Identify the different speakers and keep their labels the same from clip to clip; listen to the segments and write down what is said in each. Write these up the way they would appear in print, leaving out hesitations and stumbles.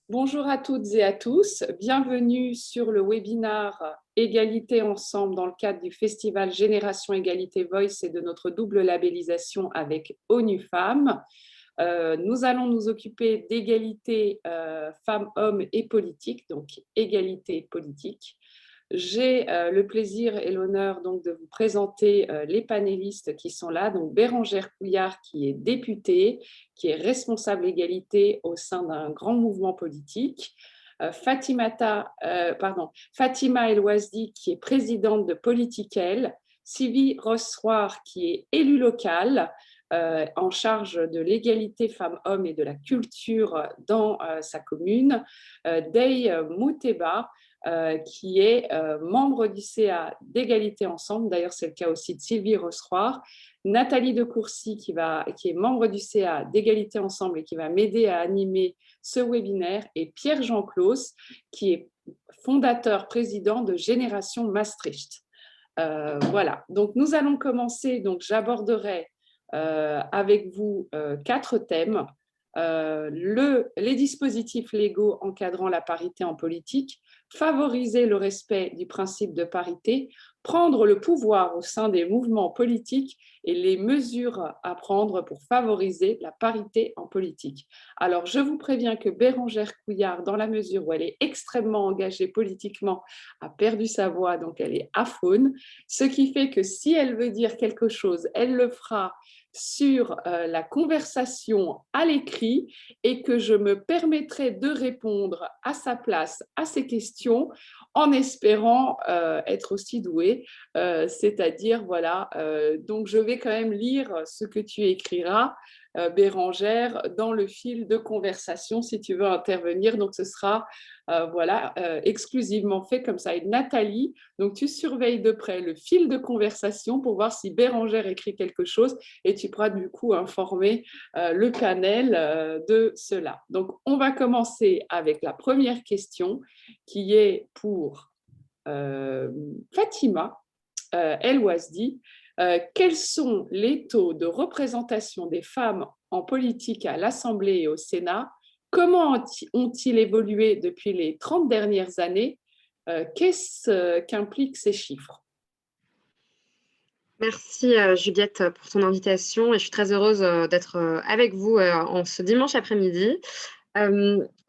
Speaker 1: Bonjour à toutes et à tous, bienvenue sur le webinaire Égalité Ensemble dans le cadre du festival Génération Égalité Voice et de notre double labellisation avec ONU Femmes. Nous allons nous occuper d'égalité femmes-hommes et politique, donc égalité politique. J'ai le plaisir et l'honneur donc de vous présenter les panélistes qui sont là. Donc Bérengère Couillard qui est députée, qui est responsable égalité au sein d'un grand mouvement politique. Fatima El Ouazdi qui est présidente de Politiquel. Sylvie Rossoir qui est élue locale en charge de l'égalité femmes-hommes et de la culture dans sa commune. Dey Mouteba qui est membre du CA d'Égalité Ensemble. D'ailleurs, c'est le cas aussi de Sylvie Rossoir. Nathalie de Courcy, qui est membre du CA d'Égalité Ensemble et qui va m'aider à animer ce webinaire. Et Pierre-Jean Claus, qui est fondateur, président de Génération Maastricht. Voilà, donc nous allons commencer. Donc, j'aborderai avec vous 4 thèmes. Les dispositifs légaux encadrant la parité en politique, favoriser le respect du principe de parité, prendre le pouvoir au sein des mouvements politiques et les mesures à prendre pour favoriser la parité en politique. Alors, je vous préviens que Bérengère Couillard, dans la mesure où elle est extrêmement engagée politiquement, a perdu sa voix, donc elle est aphone, ce qui fait que si elle veut dire quelque chose, elle le fera sur la conversation à l'écrit et que je me permettrai de répondre à sa place à ces questions en espérant être aussi douée. C'est-à-dire, voilà, donc je vais quand même lire ce que tu écriras, Bérengère, dans le fil de conversation si tu veux intervenir. Donc ce sera voilà, exclusivement fait comme ça. Et Nathalie, donc tu surveilles de près le fil de conversation pour voir si Bérengère écrit quelque chose et tu pourras du coup informer le panel de cela. Donc, on va commencer avec la première question qui est pour Fatima El Ouazdi. Quels sont les taux de représentation des femmes en politique à l'Assemblée et au Sénat? Comment ont-ils évolué depuis les 30 dernières années? Qu'est-ce qu'impliquent ces chiffres?
Speaker 2: Merci Juliette pour ton invitation et je suis très heureuse d'être avec vous en ce dimanche après-midi.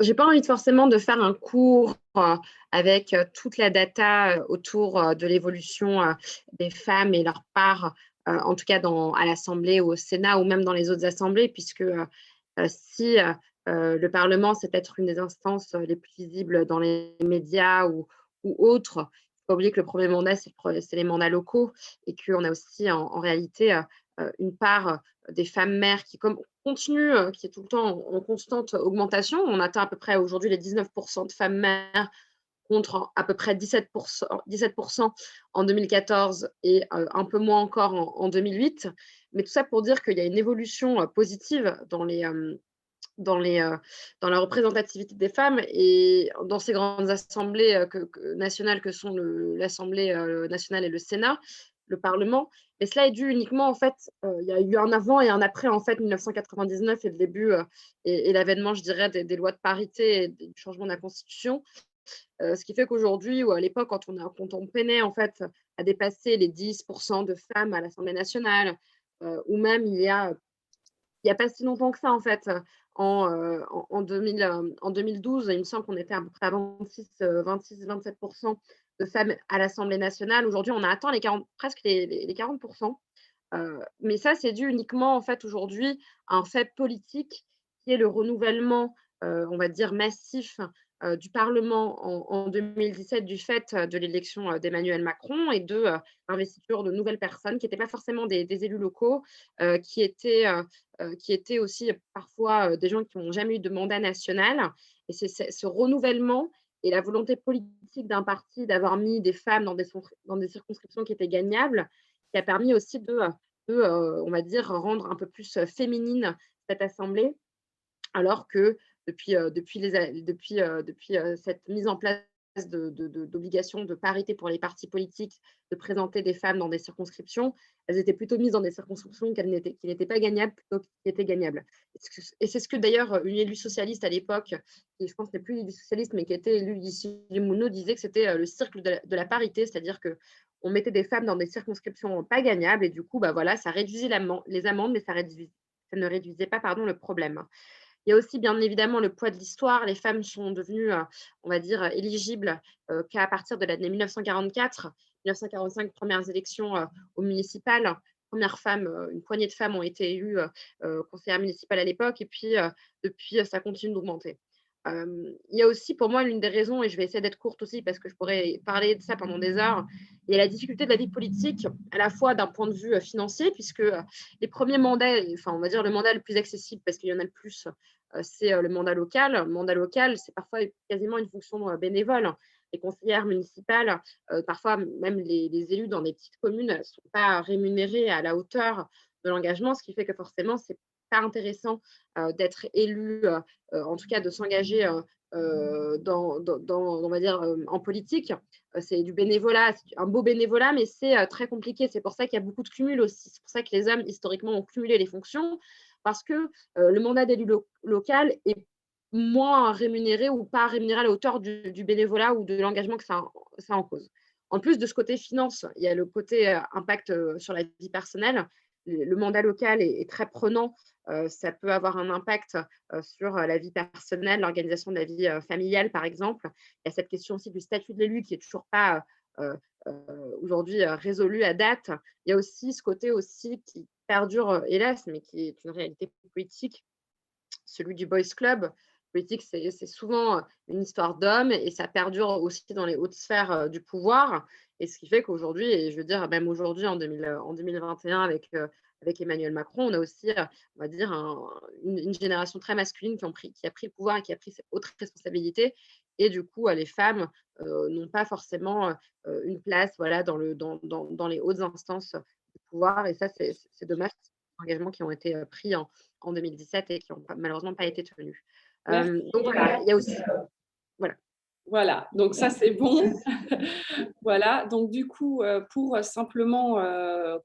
Speaker 2: J'ai pas envie forcément de faire un cours avec toute la data autour de l'évolution des femmes et leur part, en tout cas à l'Assemblée ou au Sénat ou même dans les autres assemblées, puisque si le Parlement, c'est peut-être une des instances les plus visibles dans les médias ou autres, il ne faut pas oublier que le premier mandat, c'est les mandats locaux et qu'on a aussi en réalité une part des femmes maires qui continue, qui est tout le temps en constante augmentation. On atteint à peu près aujourd'hui les 19% de femmes maires contre à peu près 17% en 2014 et un peu moins encore en 2008. Mais tout ça pour dire qu'il y a une évolution positive dans la représentativité des femmes et dans ces grandes assemblées nationales que sont l'Assemblée nationale et le Sénat, le Parlement. Et cela est dû uniquement, en fait, il y a eu un avant et un après, en fait, 1999 et le début et l'avènement, je dirais, des lois de parité et du changement de la Constitution. Ce qui fait qu'aujourd'hui, ou à l'époque, quand on peinait, en fait, à dépasser les 10% de femmes à l'Assemblée nationale, ou même il y a pas si longtemps que ça, en fait, en 2012, il me semble qu'on était à peu près à 26-27% de femmes à l'Assemblée nationale. Aujourd'hui, on a atteint presque les 40%. Mais ça, c'est dû uniquement, en fait, aujourd'hui, à un fait politique qui est le renouvellement, on va dire massif, du Parlement en 2017 du fait de l'élection, d'Emmanuel Macron et l'investiture de nouvelles personnes qui n'étaient pas forcément des élus locaux, qui étaient aussi parfois, des gens qui n'ont jamais eu de mandat national et c'est ce renouvellement et la volonté politique d'un parti d'avoir mis des femmes dans des circonscriptions qui étaient gagnables, qui a permis aussi on va dire, rendre un peu plus féminine cette assemblée, alors que depuis cette mise en place d'obligation de parité pour les partis politiques de présenter des femmes dans des circonscriptions, elles étaient plutôt mises dans des circonscriptions qui n'étaient pas gagnables plutôt qui étaient gagnables. Et c'est ce que d'ailleurs une élue socialiste à l'époque, qui je pense n'est plus élue socialiste, mais qui était élue ici du Mouno, disait que c'était le cercle de la parité, c'est-à-dire que on mettait des femmes dans des circonscriptions pas gagnables et du coup, bah voilà, ça réduisait les amendes, mais ça ne réduisait pas, pardon, le problème. Il y a aussi bien évidemment le poids de l'histoire. Les femmes sont devenues, on va dire, éligibles qu'à partir de l'année 1944. 1945, premières élections aux municipales. Première femme, une poignée de femmes ont été élues conseillères municipales à l'époque. Et puis, depuis, ça continue d'augmenter. Il y a aussi pour moi l'une des raisons, et je vais essayer d'être courte aussi parce que je pourrais parler de ça pendant des heures, il y a la difficulté de la vie politique, à la fois d'un point de vue financier, puisque les premiers mandats, enfin on va dire le mandat le plus accessible parce qu'il y en a le plus, c'est le mandat local. Le mandat local, c'est parfois quasiment une fonction bénévole. Les conseillères municipales, parfois même les élus dans des petites communes ne sont pas rémunérés à la hauteur de l'engagement, ce qui fait que forcément, c'est pas intéressant d'être élu, en tout cas de s'engager on va dire, en politique. C'est du bénévolat, c'est un beau bénévolat, mais c'est très compliqué. C'est pour ça qu'il y a beaucoup de cumul aussi. C'est pour ça que les hommes, historiquement, ont cumulé les fonctions, parce que le mandat d'élu local est moins rémunéré ou pas rémunéré à la hauteur du bénévolat ou de l'engagement que ça en cause. En plus de ce côté finance, il y a le côté impact sur la vie personnelle. Le mandat local est très prenant. Ça peut avoir un impact sur la vie personnelle, l'organisation de la vie familiale, par exemple. Il y a cette question aussi du statut de l'élu qui est toujours pas aujourd'hui résolue à date. Il y a aussi ce côté aussi qui perdure, hélas, mais qui est une réalité politique, celui du boys club. Politique, c'est souvent une histoire d'hommes et ça perdure aussi dans les hautes sphères du pouvoir. Et ce qui fait qu'aujourd'hui, et je veux dire, même aujourd'hui, en 2021, avec Emmanuel Macron, on a aussi, on va dire, une génération très masculine qui a pris le pouvoir et qui a pris ses hautes responsabilités. Et du coup, les femmes n'ont pas forcément une place, voilà, dans les hautes instances du pouvoir. Et ça, c'est dommage. C'est des engagements qui ont été pris en 2017 et qui n'ont malheureusement pas été tenus.
Speaker 1: Merci.
Speaker 2: Donc voilà, il y a aussi. Voilà.
Speaker 1: Voilà, donc ça c'est bon. Voilà, donc du coup, pour simplement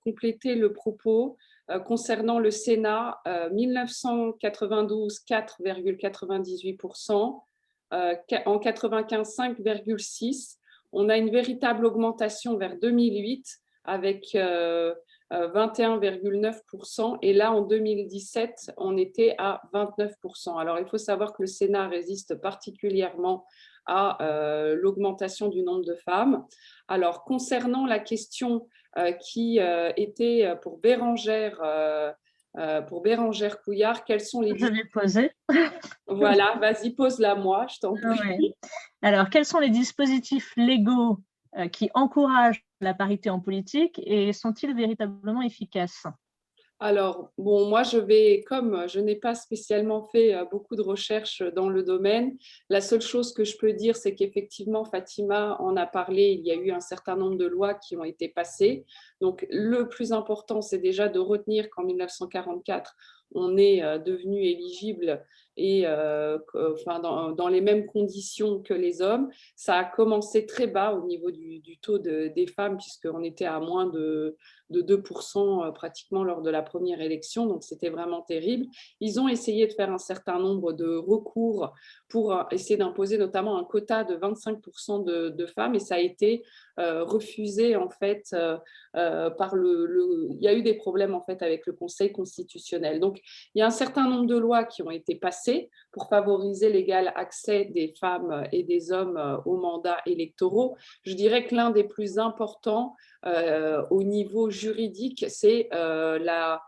Speaker 1: compléter le propos concernant le Sénat, 1992, 4,98%, en 95, 5,6%. On a une véritable augmentation vers 2008 avec 21,9%. Et là, en 2017, on était à 29%. Alors, il faut savoir que le Sénat résiste particulièrement à l'augmentation du nombre de femmes. Alors, concernant la question qui était pour Bérangère Couillard, quels sont les...
Speaker 3: Je vais poser.
Speaker 1: Voilà, vas-y, pose-la moi, je t'en prie.
Speaker 3: Ouais. Alors, quels sont les dispositifs légaux qui encouragent la parité en politique et sont-ils véritablement efficaces?
Speaker 1: Alors, bon, moi, comme je n'ai pas spécialement fait beaucoup de recherches dans le domaine, la seule chose que je peux dire, c'est qu'effectivement, Fatima en a parlé, il y a eu un certain nombre de lois qui ont été passées. Donc, le plus important, c'est déjà de retenir qu'en 1944, on est devenu éligible et enfin, dans les mêmes conditions que les hommes. Ça a commencé très bas au niveau du taux des femmes, puisqu'on était à moins de 2% pratiquement lors de la première élection, donc c'était vraiment terrible. Ils ont essayé de faire un certain nombre de recours pour essayer d'imposer notamment un quota de 25% de femmes, et ça a été refusé en fait par il y a eu des problèmes en fait avec le Conseil constitutionnel. Donc il y a un certain nombre de lois qui ont été passées pour favoriser l'égal accès des femmes et des hommes aux mandats électoraux. Je dirais que l'un des plus importants au niveau juridique, c'est la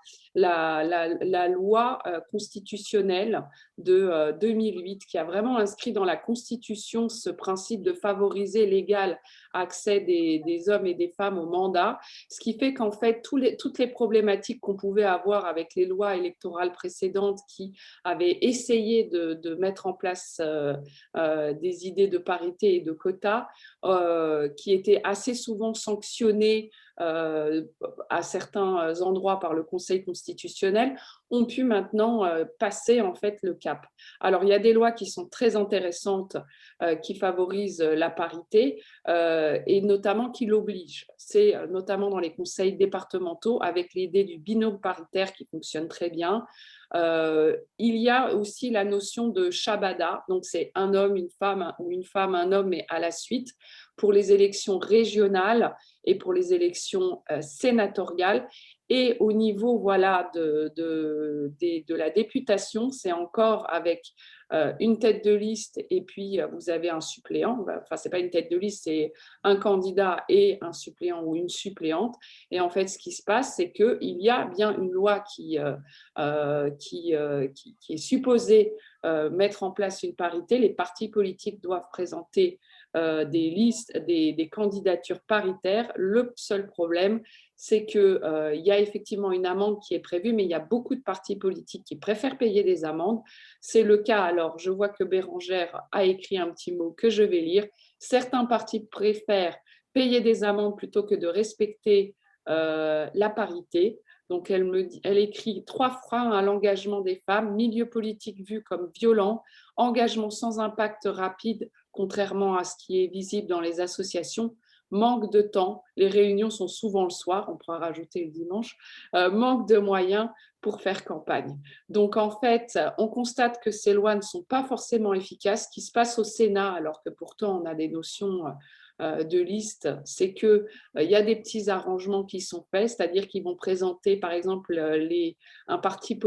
Speaker 1: loi constitutionnelle de 2008 qui a vraiment inscrit dans la Constitution ce principe de favoriser l'égal accès des hommes et des femmes au mandat, ce qui fait qu'en fait, toutes les problématiques qu'on pouvait avoir avec les lois électorales précédentes qui avaient essayé de mettre en place des idées de parité et de quotas, qui étaient assez souvent sanctionnées à certains endroits par le Conseil constitutionnel, ont pu maintenant passer en fait le cap. Alors, il y a des lois qui sont très intéressantes, qui favorisent la parité et notamment qui l'obligent. C'est notamment dans les conseils départementaux avec l'idée du binôme paritaire qui fonctionne très bien. Il y a aussi la notion de Shabada, donc c'est un homme, une femme, ou une femme, un homme, mais à la suite, pour les élections régionales et pour les élections sénatoriales. Et au niveau voilà, de la députation, c'est encore avec une tête de liste et puis vous avez un suppléant. Enfin, ce n'est pas une tête de liste, c'est un candidat et un suppléant ou une suppléante. Et en fait, ce qui se passe, c'est qu'il y a bien une loi qui est supposée mettre en place une parité. Les partis politiques doivent présenter des listes, des candidatures paritaires. Le seul problème, c'est qu'il y a effectivement une amende qui est prévue, mais il y a beaucoup de partis politiques qui préfèrent payer des amendes. C'est le cas, alors je vois que Bérangère a écrit un petit mot que je vais lire. Certains partis préfèrent payer des amendes plutôt que de respecter la parité. Donc, elle écrit 3 freins à l'engagement des femmes, milieu politique vu comme violent, engagement sans impact rapide, contrairement à ce qui est visible dans les associations, manque de temps, les réunions sont souvent le soir, on pourra rajouter le dimanche, manque de moyens pour faire campagne. Donc, en fait, on constate que ces lois ne sont pas forcément efficaces. Ce qui se passe au Sénat, alors que pourtant on a des notions de liste, c'est qu'il y a des petits arrangements qui sont faits, c'est-à-dire qu'ils vont présenter, par exemple, un parti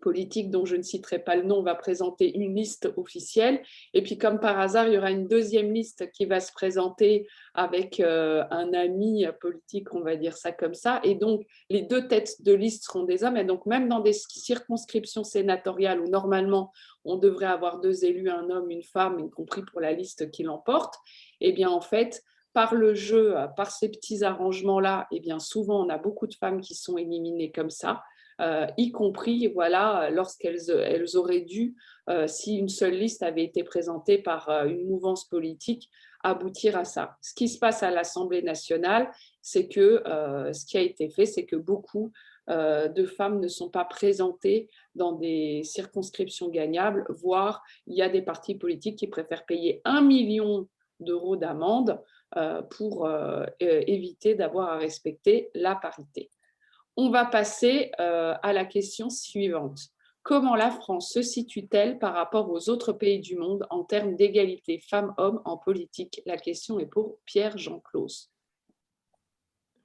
Speaker 1: politique dont je ne citerai pas le nom va présenter une liste officielle et puis comme par hasard il y aura une deuxième liste qui va se présenter avec un ami politique, on va dire ça comme ça, et donc les 2 têtes de liste seront des hommes. Et donc même dans des circonscriptions sénatoriales où normalement on devrait avoir 2 élus, un homme, une femme, y compris pour la liste qui l'emporte, eh bien en fait par le jeu, par ces petits arrangements-là, eh bien souvent on a beaucoup de femmes qui sont éliminées comme ça. Y compris voilà, lorsqu'elles auraient dû, si une seule liste avait été présentée par une mouvance politique, aboutir à ça. Ce qui se passe à l'Assemblée nationale, c'est que ce qui a été fait, c'est que beaucoup de femmes ne sont pas présentées dans des circonscriptions gagnables, voire il y a des partis politiques qui préfèrent payer 1 million d'euros d'amende pour éviter d'avoir à respecter la parité. On va passer à la question suivante. Comment la France se situe-t-elle par rapport aux autres pays du monde en termes d'égalité femmes-hommes en politique? La question est pour Pierre-Jean Claus.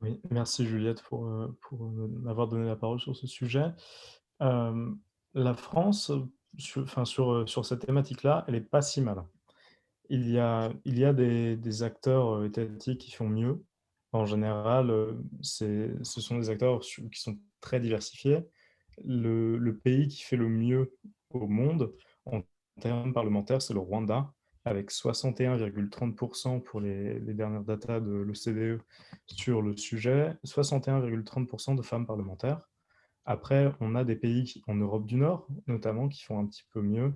Speaker 4: Oui, merci Juliette pour m'avoir donné la parole sur ce sujet. La France, sur cette thématique-là, elle n'est pas si mal. Il y a des acteurs étatiques qui font mieux. En général, ce sont des acteurs qui sont très diversifiés. Le pays qui fait le mieux au monde en termes parlementaires, c'est le Rwanda, avec 61,30% pour les dernières datas de l'OCDE sur le sujet, 61,30% de femmes parlementaires. Après, on a des pays en Europe du Nord, notamment, qui font un petit peu mieux.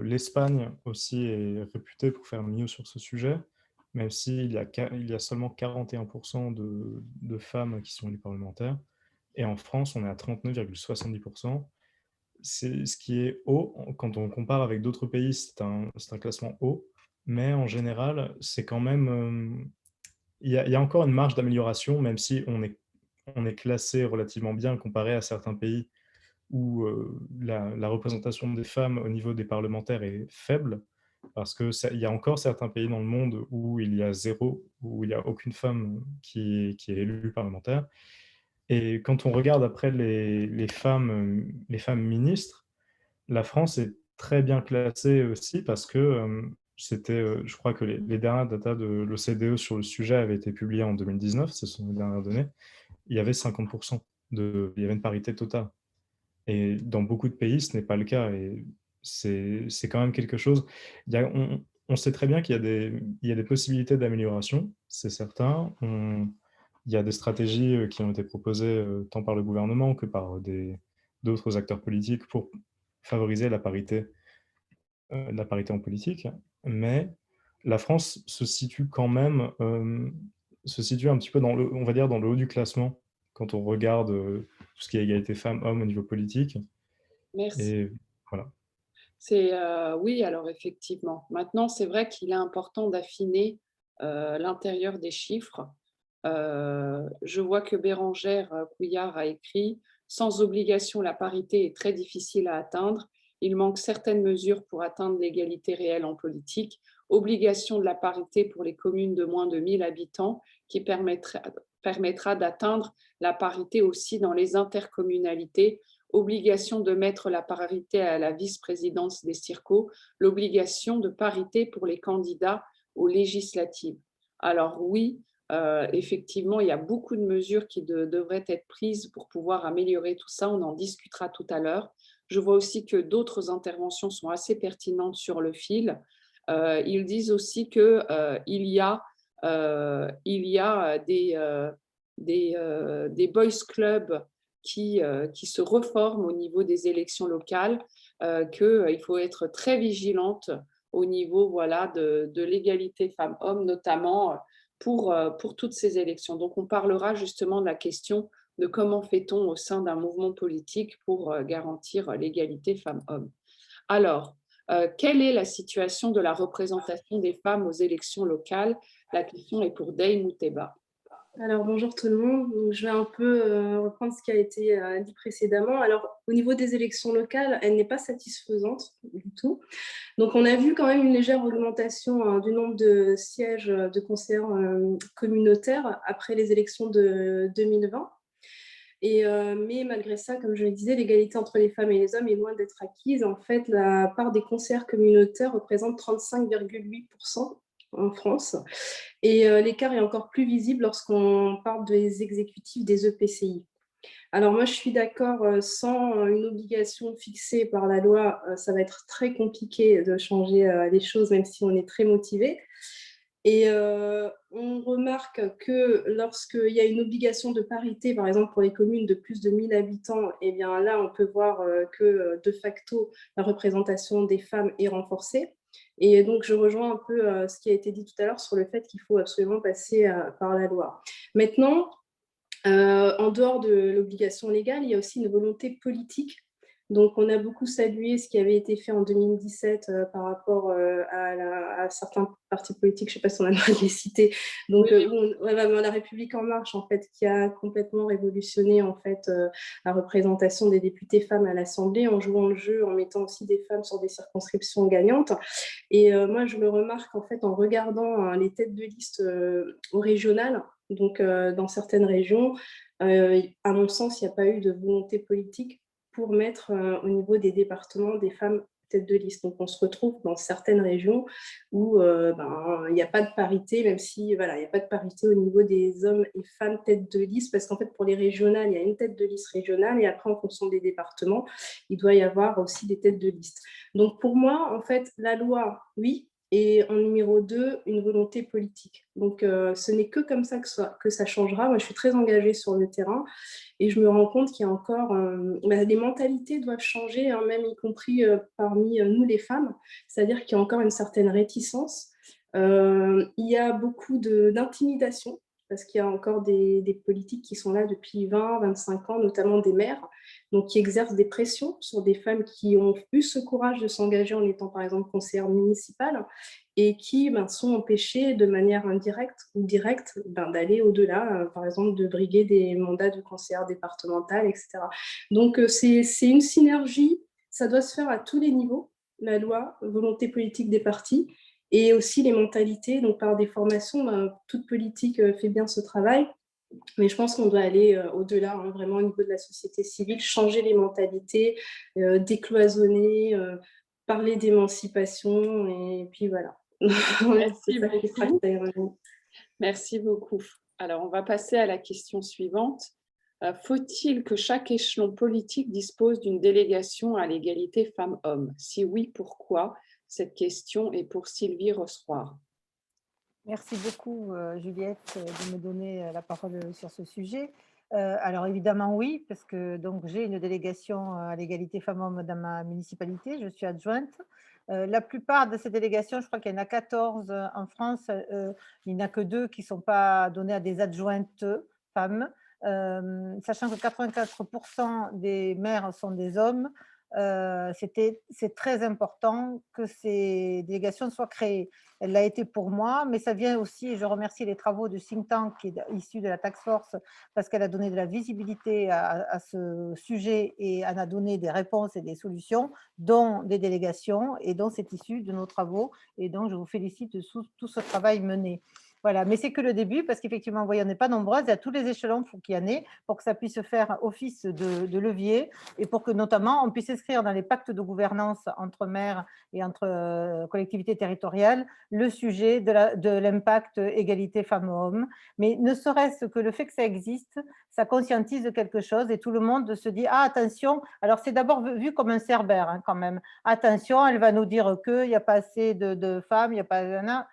Speaker 4: L'Espagne aussi est réputée pour faire mieux sur ce sujet, même s'il y a seulement 41% de femmes qui sont élues parlementaires. Et en France, on est à 39,70%. C'est ce qui est haut. Quand on compare avec d'autres pays, c'est un classement haut. Mais en général, c'est quand même... il y a encore une marge d'amélioration, même si on est classé relativement bien comparé à certains pays où la représentation des femmes au niveau des parlementaires est faible, parce qu'il y a encore certains pays dans le monde où il y a zéro, où il n'y a aucune femme qui est élue parlementaire. Et quand on regarde après les femmes ministres, la France est très bien classée aussi parce que je crois que les dernières datas de l'OCDE sur le sujet avaient été publiées en 2019, ce sont les dernières données, il y avait 50%, il y avait une parité totale. Et dans beaucoup de pays, ce n'est pas le cas. Et c'est quand même quelque chose. On sait très bien qu'il y a des possibilités d'amélioration, c'est certain. Il y a des stratégies qui ont été proposées tant par le gouvernement que par d'autres acteurs politiques pour favoriser la parité en politique. Mais la France se situe quand même se situe un petit peu dans on va dire dans le haut du classement quand on regarde tout ce qui est égalité femmes-hommes au niveau politique.
Speaker 1: Merci.
Speaker 4: Et voilà.
Speaker 1: Oui, alors effectivement. Maintenant, c'est vrai qu'il est important d'affiner l'intérieur des chiffres. Je vois que Bérangère Couillard a écrit « Sans obligation, la parité est très difficile à atteindre. Il manque certaines mesures pour atteindre l'égalité réelle en politique. Obligation de la parité pour les communes de moins de 1000 habitants qui permettra d'atteindre la parité aussi dans les intercommunalités. Obligation de mettre la parité à la vice-présidence des circos. L'obligation de parité pour les candidats aux législatives. » Alors oui, effectivement, il y a beaucoup de mesures qui devraient être prises pour pouvoir améliorer tout ça. On en discutera tout à l'heure. Je vois aussi que d'autres interventions sont assez pertinentes sur le fil. Ils disent aussi qu'il y a des boys clubs qui se reforment au niveau des élections locales, qu'il faut être très vigilante au niveau voilà, de l'égalité femmes-hommes, notamment pour toutes ces élections. Donc, on parlera justement de la question de comment fait-on au sein d'un mouvement politique pour garantir l'égalité femmes-hommes. Alors, quelle est la situation de la représentation des femmes aux élections locales? La question est pour Dey Mouteba.
Speaker 5: Alors bonjour tout le monde, donc, je vais un peu reprendre ce qui a été dit précédemment. Alors au niveau des élections locales, elle n'est pas satisfaisante du tout. Donc on a vu quand même une légère augmentation du nombre de sièges de conseillers communautaires après les élections de 2020. Mais malgré ça, comme je le disais, l'égalité entre les femmes et les hommes est loin d'être acquise. En fait, la part des conseillers communautaires représente 35,8% en France. Et l'écart est encore plus visible lorsqu'on parle des exécutifs des EPCI. Alors moi, je suis d'accord, sans une obligation fixée par la loi, ça va être très compliqué de changer les choses, même si on est très motivé. Et on remarque que lorsqu'il y a une obligation de parité, par exemple pour les communes de plus de 1000 habitants, eh bien là, on peut voir que de facto, la représentation des femmes est renforcée. Et donc, je rejoins un peu ce qui a été dit tout à l'heure sur le fait qu'il faut absolument passer par la loi. Maintenant, en dehors de l'obligation légale, il y a aussi une volonté politique. Donc, on a beaucoup salué ce qui avait été fait en 2017 par rapport à certains partis politiques, je ne sais pas si on a le droit de les citer. Donc, la République en marche, en fait, qui a complètement révolutionné en fait, la représentation des députés femmes à l'Assemblée en jouant le jeu, en mettant aussi des femmes sur des circonscriptions gagnantes. Et moi, je le remarque en fait en regardant les têtes de liste au régional. Donc, dans certaines régions, à mon sens, il n'y a pas eu de volonté politique pour mettre au niveau des départements des femmes tête de liste. Donc, on se retrouve dans certaines régions où il n'y a pas de parité, même si voilà, il n'y a pas de parité au niveau des hommes et femmes tête de liste, parce qu'en fait, pour les régionales, il y a une tête de liste régionale, et après, en fonction des départements, il doit y avoir aussi des têtes de liste. Donc, pour moi, en fait, la loi, oui, et en numéro 2, une volonté politique. Donc, ce n'est que comme ça que ça changera. Moi, je suis très engagée sur le terrain et je me rends compte qu'il y a encore... les mentalités doivent changer, hein, même y compris parmi nous, les femmes. C'est-à-dire qu'il y a encore une certaine réticence. Il y a beaucoup d'intimidation parce qu'il y a encore des politiques qui sont là depuis 20, 25 ans, notamment des maires, donc qui exercent des pressions sur des femmes qui ont eu ce courage de s'engager en étant par exemple conseillère municipale et qui sont empêchées de manière indirecte ou directe d'aller au-delà, par exemple de briguer des mandats de conseillère départementale, etc. Donc c'est une synergie, ça doit se faire à tous les niveaux, la loi, volonté politique des partis, et aussi les mentalités, donc par des formations, toute politique fait bien ce travail, mais je pense qu'on doit aller au-delà, hein, vraiment au niveau de la société civile, changer les mentalités, décloisonner, parler d'émancipation, et puis voilà.
Speaker 1: Merci beaucoup. Merci beaucoup. Alors, on va passer à la question suivante. Faut-il que chaque échelon politique dispose d'une délégation à l'égalité femmes-hommes? Si oui, pourquoi? Cette question est pour Sylvie Rosroir.
Speaker 6: Merci beaucoup, Juliette, de me donner la parole sur ce sujet. Alors évidemment oui, parce que donc j'ai une délégation à l'égalité femmes-hommes dans ma municipalité, je suis adjointe. La plupart de ces délégations, je crois qu'il y en a 14 en France, il n'y en a que 2 qui ne sont pas données à des adjointes femmes, sachant que 84% des maires sont des hommes. C'est très important que ces délégations soient créées. Elle l'a été pour moi, mais ça vient aussi, et je remercie les travaux du think tank qui est issu de la task force, parce qu'elle a donné de la visibilité à ce sujet et en a donné des réponses et des solutions, dont des délégations, et dont c'est issu de nos travaux, et donc je vous félicite de tout ce travail mené. Voilà, mais c'est que le début, parce qu'effectivement, vous voyez, on n'est pas nombreuses, et à tous les échelons, il faut qu'il y en ait pour que ça puisse faire office de levier, et pour que notamment on puisse inscrire dans les pactes de gouvernance entre maires et entre collectivités territoriales le sujet de l'impact égalité femmes-hommes. Mais ne serait-ce que le fait que ça existe, ça conscientise quelque chose et tout le monde se dit « Ah, attention !» Alors, c'est d'abord vu comme un cerbère hein, quand même. « Attention, elle va nous dire qu'il n'y a pas assez de femmes, il n'y a pas… »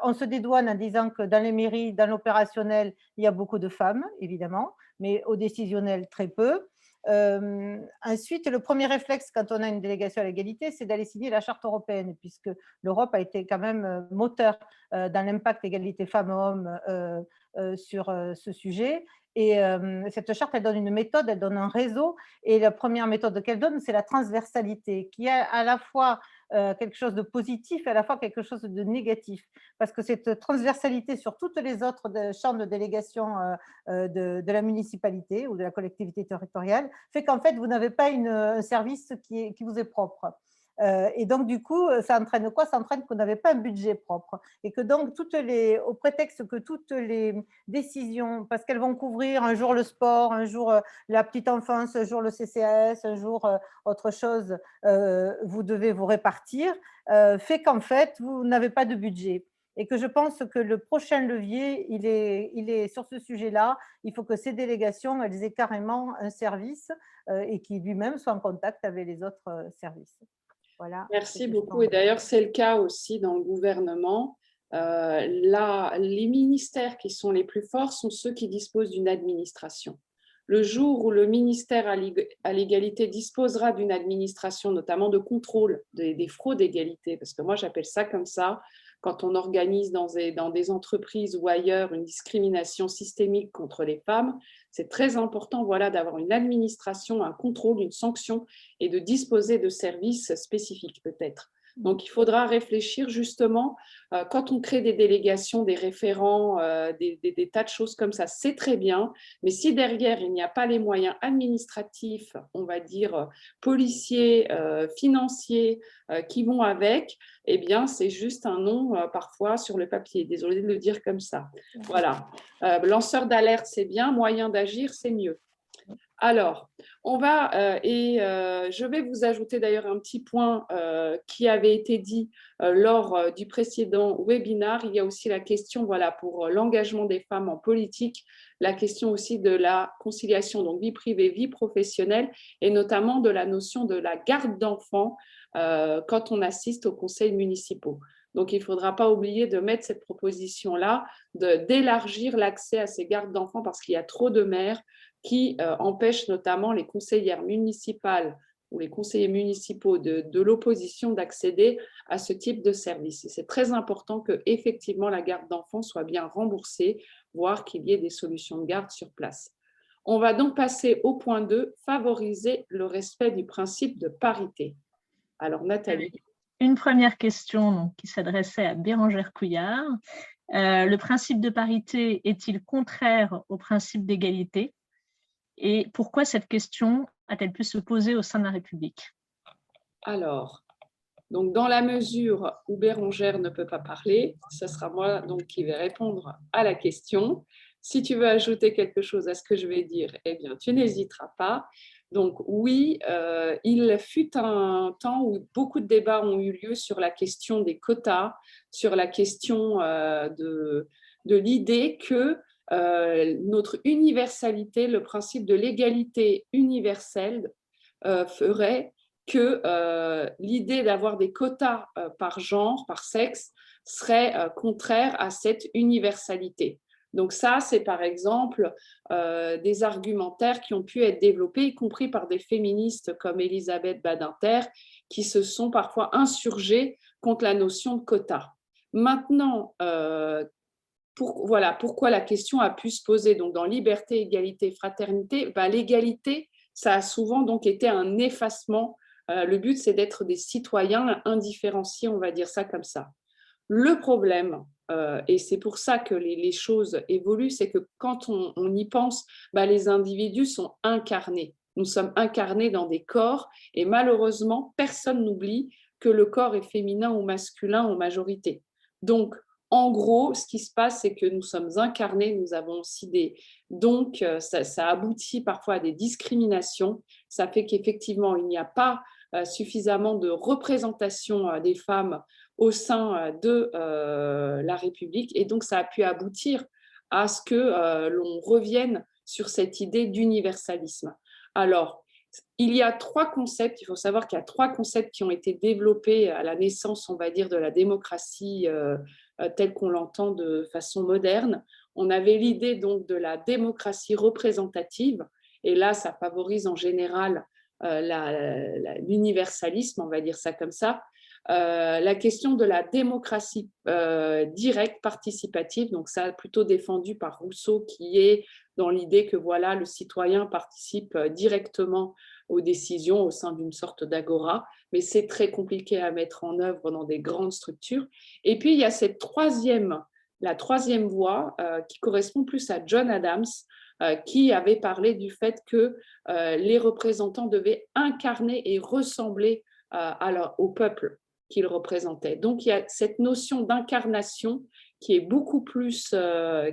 Speaker 6: On se dédouane en disant que dans les mairies, dans l'opérationnel, il y a beaucoup de femmes, évidemment, mais au décisionnel, très peu. Ensuite, le premier réflexe quand on a une délégation à l'égalité, c'est d'aller signer la charte européenne, puisque l'Europe a été quand même moteur dans l'impact égalité femmes-hommes sur ce sujet. Et cette charte, elle donne une méthode, elle donne un réseau. Et la première méthode qu'elle donne, c'est la transversalité, qui est à la fois quelque chose de positif et à la fois quelque chose de négatif. Parce que cette transversalité sur toutes les autres champs de délégation de la municipalité ou de la collectivité territoriale fait qu'en fait, vous n'avez pas un service qui vous est propre. Et donc, du coup, ça entraîne quoi? Ça entraîne qu'on n'avait pas un budget propre. Et que donc, au prétexte que toutes les décisions, parce qu'elles vont couvrir un jour le sport, un jour la petite enfance, un jour le CCAS, un jour autre chose, vous devez vous répartir, fait qu'en fait, vous n'avez pas de budget. Et que je pense que le prochain levier, il est sur ce sujet-là. Il faut que ces délégations, elles aient carrément un service et qui lui-même soit en contact avec les autres services. Voilà.
Speaker 1: Merci beaucoup. Et d'ailleurs, c'est le cas aussi dans le gouvernement. Les ministères qui sont les plus forts sont ceux qui disposent d'une administration. Le jour où le ministère à l'égalité disposera d'une administration, notamment de contrôle des fraudes d'égalité, parce que moi j'appelle ça comme ça, quand on organise dans des entreprises ou ailleurs une discrimination systémique contre les femmes, c'est très important voilà, d'avoir une administration, un contrôle, une sanction et de disposer de services spécifiques peut-être. Donc, il faudra réfléchir justement, quand on crée des délégations, des référents, des tas de choses comme ça, c'est très bien, mais si derrière, il n'y a pas les moyens administratifs, on va dire policiers, financiers, qui vont avec, eh bien, c'est juste un nom parfois sur le papier. Désolée de le dire comme ça. Voilà. Lanceur d'alerte, c'est bien. Moyen d'agir, c'est mieux. Alors, on va, je vais vous ajouter d'ailleurs un petit point qui avait été dit lors du précédent webinaire. Il y a aussi la question, voilà, pour l'engagement des femmes en politique, la question aussi de la conciliation, donc vie privée, vie professionnelle, et notamment de la notion de la garde d'enfants quand on assiste aux conseils municipaux. Donc, il ne faudra pas oublier de mettre cette proposition-là, d'élargir l'accès à ces gardes d'enfants parce qu'il y a trop de mères qui empêchent notamment les conseillères municipales ou les conseillers municipaux de l'opposition d'accéder à ce type de service. Et c'est très important que effectivement la garde d'enfants soit bien remboursée, voire qu'il y ait des solutions de garde sur place. On va donc passer au point 2, favoriser le respect du principe de parité. Alors Nathalie.
Speaker 3: Une première question donc, qui s'adressait à Bérangère Couillard. Le principe de parité est-il contraire au principe d'égalité? Et pourquoi cette question a-t-elle pu se poser au sein de la République?
Speaker 1: Alors, donc dans la mesure où Bérangère ne peut pas parler, ce sera moi donc qui vais répondre à la question. Si tu veux ajouter quelque chose à ce que je vais dire, eh bien, tu n'hésiteras pas. Donc oui, il fut un temps où beaucoup de débats ont eu lieu sur la question des quotas, sur la question de l'idée que notre universalité, le principe de l'égalité universelle ferait que l'idée d'avoir des quotas par genre, par sexe, serait contraire à cette universalité. Donc ça, c'est par exemple des argumentaires qui ont pu être développés, y compris par des féministes comme Elisabeth Badinter, qui se sont parfois insurgées contre la notion de quota. Maintenant, voilà, pourquoi la question a pu se poser. Donc, dans liberté, égalité, fraternité, l'égalité, ça a souvent donc été un effacement. Le but, c'est d'être des citoyens indifférenciés, on va dire ça comme ça. Le problème, et c'est pour ça que les choses évoluent, c'est que quand on y pense, les individus sont incarnés. Nous sommes incarnés dans des corps et malheureusement, personne n'oublie que le corps est féminin ou masculin en majorité. Donc, en gros, ce qui se passe, c'est que nous sommes incarnés, nous avons aussi des... Donc, ça aboutit parfois à des discriminations. Ça fait qu'effectivement, il n'y a pas suffisamment de représentation des femmes au sein de la République. Et donc, ça a pu aboutir à ce que l'on revienne sur cette idée d'universalisme. Alors, il y a 3 concepts, il faut savoir qu'il y a 3 concepts qui ont été développés à la naissance, on va dire, de la démocratie telle qu'on l'entend de façon moderne. On avait l'idée donc de la démocratie représentative, et là, ça favorise en général l'universalisme, on va dire ça comme ça. La question de la démocratie directe, participative, donc ça plutôt défendu par Rousseau, qui est dans l'idée que voilà, le citoyen participe directement aux décisions au sein d'une sorte d'agora, mais c'est très compliqué à mettre en œuvre dans des grandes structures. Et puis il y a la troisième voie qui correspond plus à John Adams, qui avait parlé du fait que les représentants devaient incarner et ressembler au peuple qu'ils représentaient. Donc il y a cette notion d'incarnation qui est beaucoup plus,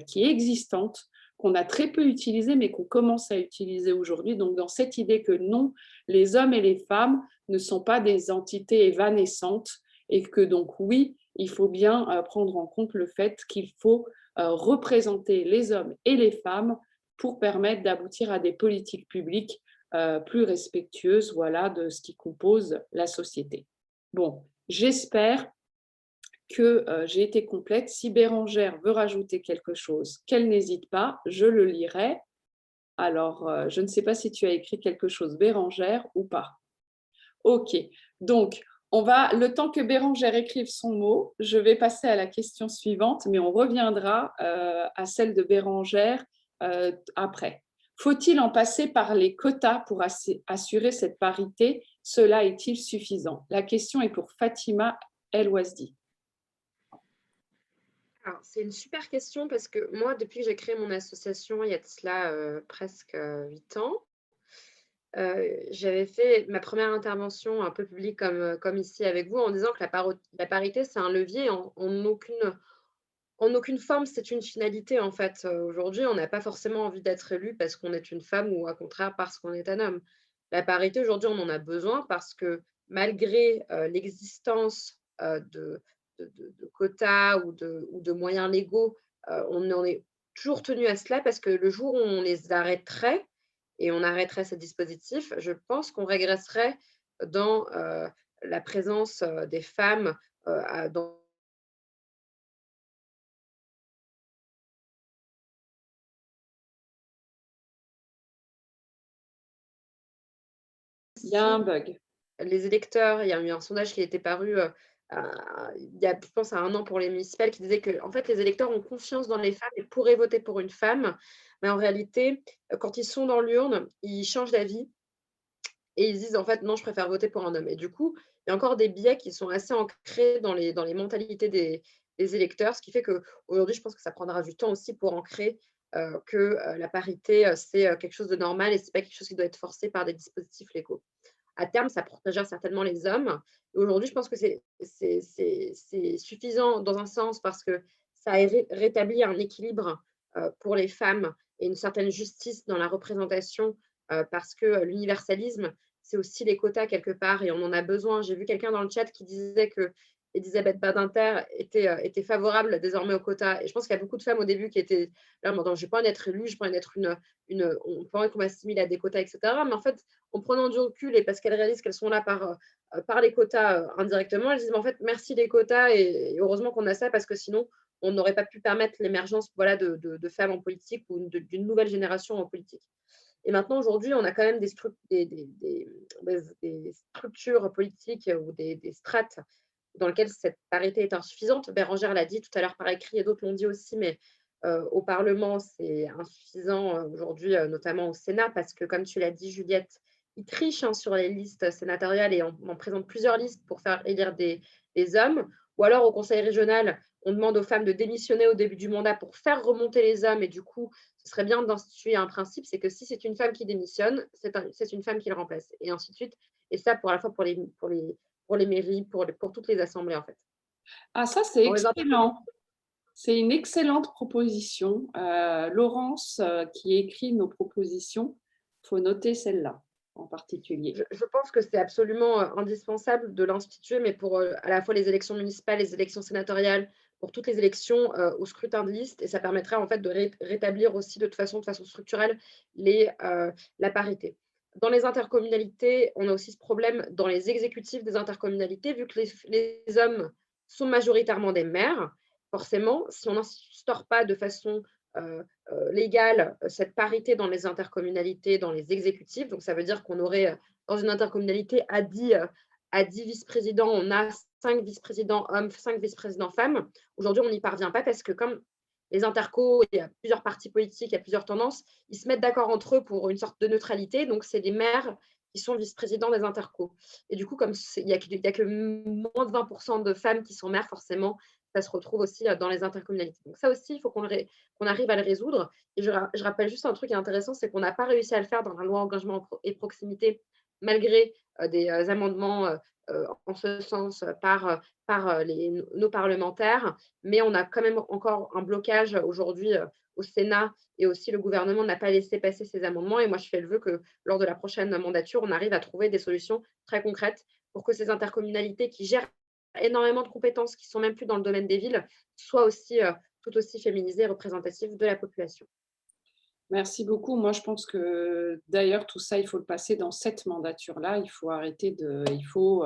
Speaker 1: qui est existante, qu'on a très peu utilisée, mais qu'on commence à utiliser aujourd'hui. Donc dans cette idée que non, les hommes et les femmes ne sont pas des entités évanescentes, et que donc oui, il faut bien prendre en compte le fait qu'il faut représenter les hommes et les femmes pour permettre d'aboutir à des politiques publiques plus respectueuses, voilà, de ce qui compose la société. Bon, j'espère que j'ai été complète. Si Bérangère veut rajouter quelque chose, qu'elle n'hésite pas, je le lirai. Alors, je ne sais pas si tu as écrit quelque chose, Bérangère, ou pas. Ok, donc le temps que Bérangère écrive son mot, je vais passer à la question suivante, mais on reviendra à celle de Bérangère après. Faut-il en passer par les quotas pour assurer cette parité? Cela est-il suffisant? La question est pour Fatima El Ouazdi.
Speaker 2: Alors, c'est une super question parce que moi, depuis que j'ai créé mon association, il y a de cela presque 8 ans, j'avais fait ma première intervention un peu publique comme ici avec vous en disant que la parité, c'est un levier en aucune forme, c'est une finalité en fait. Aujourd'hui, on n'a pas forcément envie d'être élu parce qu'on est une femme ou au contraire parce qu'on est un homme. La parité, aujourd'hui, on en a besoin parce que malgré l'existence de quotas ou de moyens légaux, on en est toujours tenu à cela parce que le jour où on les arrêterait et on arrêterait ces dispositifs, je pense qu'on régresserait dans la présence des femmes dans
Speaker 1: Il y a un bug.
Speaker 2: les électeurs. Il y a eu un sondage qui a été paru il y a, je pense, à 1 an pour les municipales qui disait que en fait, les électeurs ont confiance dans les femmes et pourraient voter pour une femme. Mais en réalité, quand ils sont dans l'urne, ils changent d'avis et ils disent en fait non, je préfère voter pour un homme. Et du coup, il y a encore des biais qui sont assez ancrés dans les mentalités des électeurs, ce qui fait qu'aujourd'hui, je pense que ça prendra du temps aussi pour ancrer que la parité, c'est quelque chose de normal et ce n'est pas quelque chose qui doit être forcé par des dispositifs légaux. À terme, ça protégera certainement les hommes. Et aujourd'hui, je pense que c'est suffisant dans un sens parce que ça a rétabli un équilibre pour les femmes et une certaine justice dans la représentation parce que l'universalisme, c'est aussi les quotas quelque part et on en a besoin. J'ai vu quelqu'un dans le chat qui disait que Elisabeth Badinter était favorable désormais aux quotas. Et je pense qu'il y a beaucoup de femmes au début qui étaient là, je n'ai pas envie d'être élue, je n'ai pas envie d'être on peut qu'on m'assimile à des quotas, etc. Mais en fait, en prenant du recul et parce qu'elles réalisent qu'elles sont là par les quotas indirectement, elles disent, mais en fait, merci les quotas et heureusement qu'on a ça parce que sinon, on n'aurait pas pu permettre l'émergence voilà, de femmes en politique ou d'une nouvelle génération en politique. Et maintenant, aujourd'hui, on a quand même des structures politiques ou des strates dans lesquelles cette parité est insuffisante. Bérengère l'a dit tout à l'heure par écrit et d'autres l'ont dit aussi, mais au Parlement, c'est insuffisant aujourd'hui, notamment au Sénat, parce que, comme tu l'as dit, Juliette, ils trichent sur les listes sénatoriales et on présente plusieurs listes pour faire élire des hommes. Ou alors, au Conseil régional, on demande aux femmes de démissionner au début du mandat pour faire remonter les hommes. Et du coup, ce serait bien d'instituer un principe, c'est que si c'est une femme qui démissionne, c'est une femme qui le remplace. Et ainsi de suite. Et ça, à la fois pour les mairies, pour toutes les assemblées, en fait.
Speaker 1: Ah, ça, c'est
Speaker 2: Pour les
Speaker 1: excellent. C'est une excellente proposition. Laurence, qui écrit nos propositions, il faut noter celle-là en particulier.
Speaker 2: Je pense que c'est absolument indispensable de l'instituer, mais pour à la fois les élections municipales, les élections sénatoriales, pour toutes les élections au scrutin de liste, et ça permettrait en fait de rétablir aussi de façon structurelle la parité. Dans les intercommunalités, on a aussi ce problème dans les exécutifs des intercommunalités, vu que les hommes sont majoritairement des maires. Forcément, si on n'instaure pas de façon légale cette parité dans les intercommunalités, dans les exécutifs, donc ça veut dire qu'on aurait dans une intercommunalité à 10 vice-présidents, on a 5 vice-présidents hommes, 5 vice-présidents femmes. Aujourd'hui, on n'y parvient pas parce que comme les intercos, il y a plusieurs partis politiques, il y a plusieurs tendances, ils se mettent d'accord entre eux pour une sorte de neutralité, donc c'est des maires qui sont vice-présidents des intercos. Et du coup, comme il n'y a que moins de 20% de femmes qui sont maires, forcément, ça se retrouve aussi dans les intercommunalités. Donc ça aussi, il faut qu'on arrive à le résoudre. Et je rappelle juste un truc qui est intéressant, c'est qu'on n'a pas réussi à le faire dans la loi engagement et proximité, malgré des amendements en ce sens par nos parlementaires, mais on a quand même encore un blocage aujourd'hui au Sénat, et aussi le gouvernement n'a pas laissé passer ces amendements. Et moi, je fais le vœu que lors de la prochaine mandature, on arrive à trouver des solutions très concrètes pour que ces intercommunalités qui gèrent énormément de compétences qui ne sont même plus dans le domaine des villes soient aussi, tout aussi féminisées et représentatives de la population.
Speaker 1: Merci beaucoup. Moi, je pense que d'ailleurs, tout ça, il faut le passer dans cette mandature-là. Il faut il faut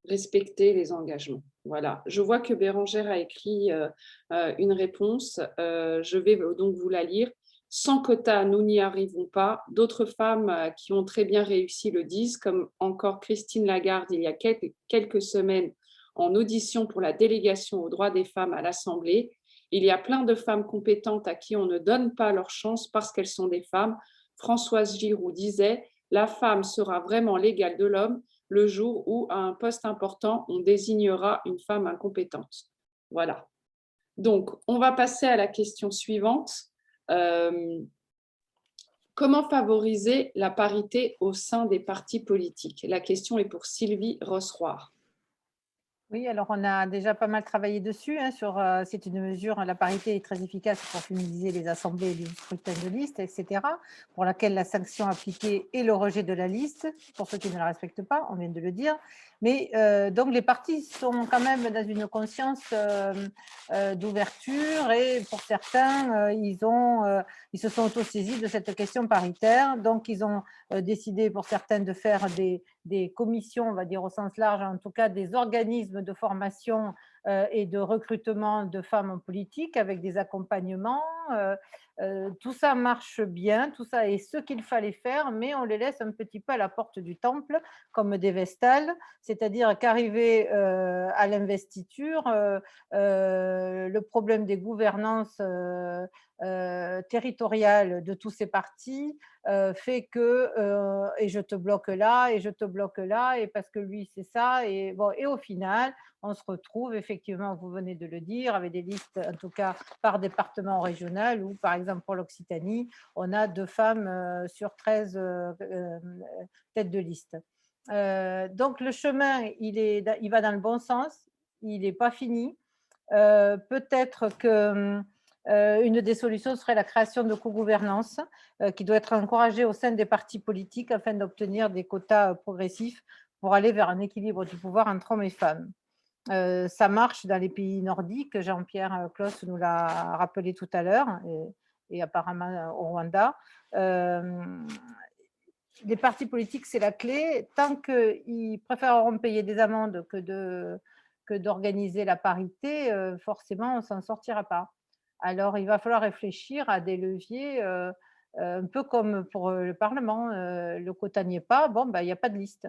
Speaker 1: respecter les engagements. Voilà. Je vois que Bérengère a écrit une réponse. Je vais donc vous la lire. Sans quota, nous n'y arrivons pas. D'autres femmes qui ont très bien réussi le disent, comme encore Christine Lagarde il y a quelques semaines en audition pour la délégation aux droits des femmes à l'Assemblée. Il y a plein de femmes compétentes à qui on ne donne pas leur chance parce qu'elles sont des femmes. Françoise Giroud disait « La femme sera vraiment l'égale de l'homme le jour où, à un poste important, on désignera une femme incompétente. » Voilà. Donc, on va passer à la question suivante. Comment favoriser la parité au sein des partis politiques? La question est pour Sylvie Rosroir.
Speaker 6: Oui, alors on a déjà pas mal travaillé dessus. C'est une mesure, la parité est très efficace pour féminiser les assemblées et les scrutins de liste, etc., pour laquelle la sanction appliquée est le rejet de la liste, pour ceux qui ne la respectent pas, on vient de le dire. Mais donc les partis sont quand même dans une conscience d'ouverture, et pour certains, ils se sont autosaisis de cette question paritaire. Donc ils ont décidé pour certains de faire des commissions, on va dire au sens large, en tout cas des organismes de formation et de recrutement de femmes en politique avec des accompagnements. Tout ça marche bien, tout ça est ce qu'il fallait faire, mais on les laisse un petit peu à la porte du temple, comme des vestales, c'est-à-dire qu'arrivé à l'investiture, le problème des gouvernances territoriales de tous ces partis fait que et je te bloque là, et je te bloque là, et parce que lui c'est ça, et bon, et au final on se retrouve effectivement, vous venez de le dire, avec des listes en tout cas par département régional, où par exemple pour l'Occitanie on a 2 femmes sur 13 têtes de liste. Donc le chemin il va dans le bon sens, il n'est pas fini. Peut-être que une des solutions serait la création de co-gouvernance qui doit être encouragée au sein des partis politiques afin d'obtenir des quotas progressifs pour aller vers un équilibre du pouvoir entre hommes et femmes. Ça marche dans les pays nordiques, Jean-Pierre Clos nous l'a rappelé tout à l'heure, et apparemment au Rwanda. Les partis politiques, c'est la clé. Tant qu'ils préféreront payer des amendes que que d'organiser la parité, forcément, on ne s'en sortira pas. Alors, il va falloir réfléchir à des leviers, un peu comme pour le Parlement. Le quota n'y est pas, bon, bah, il n'y a pas de liste.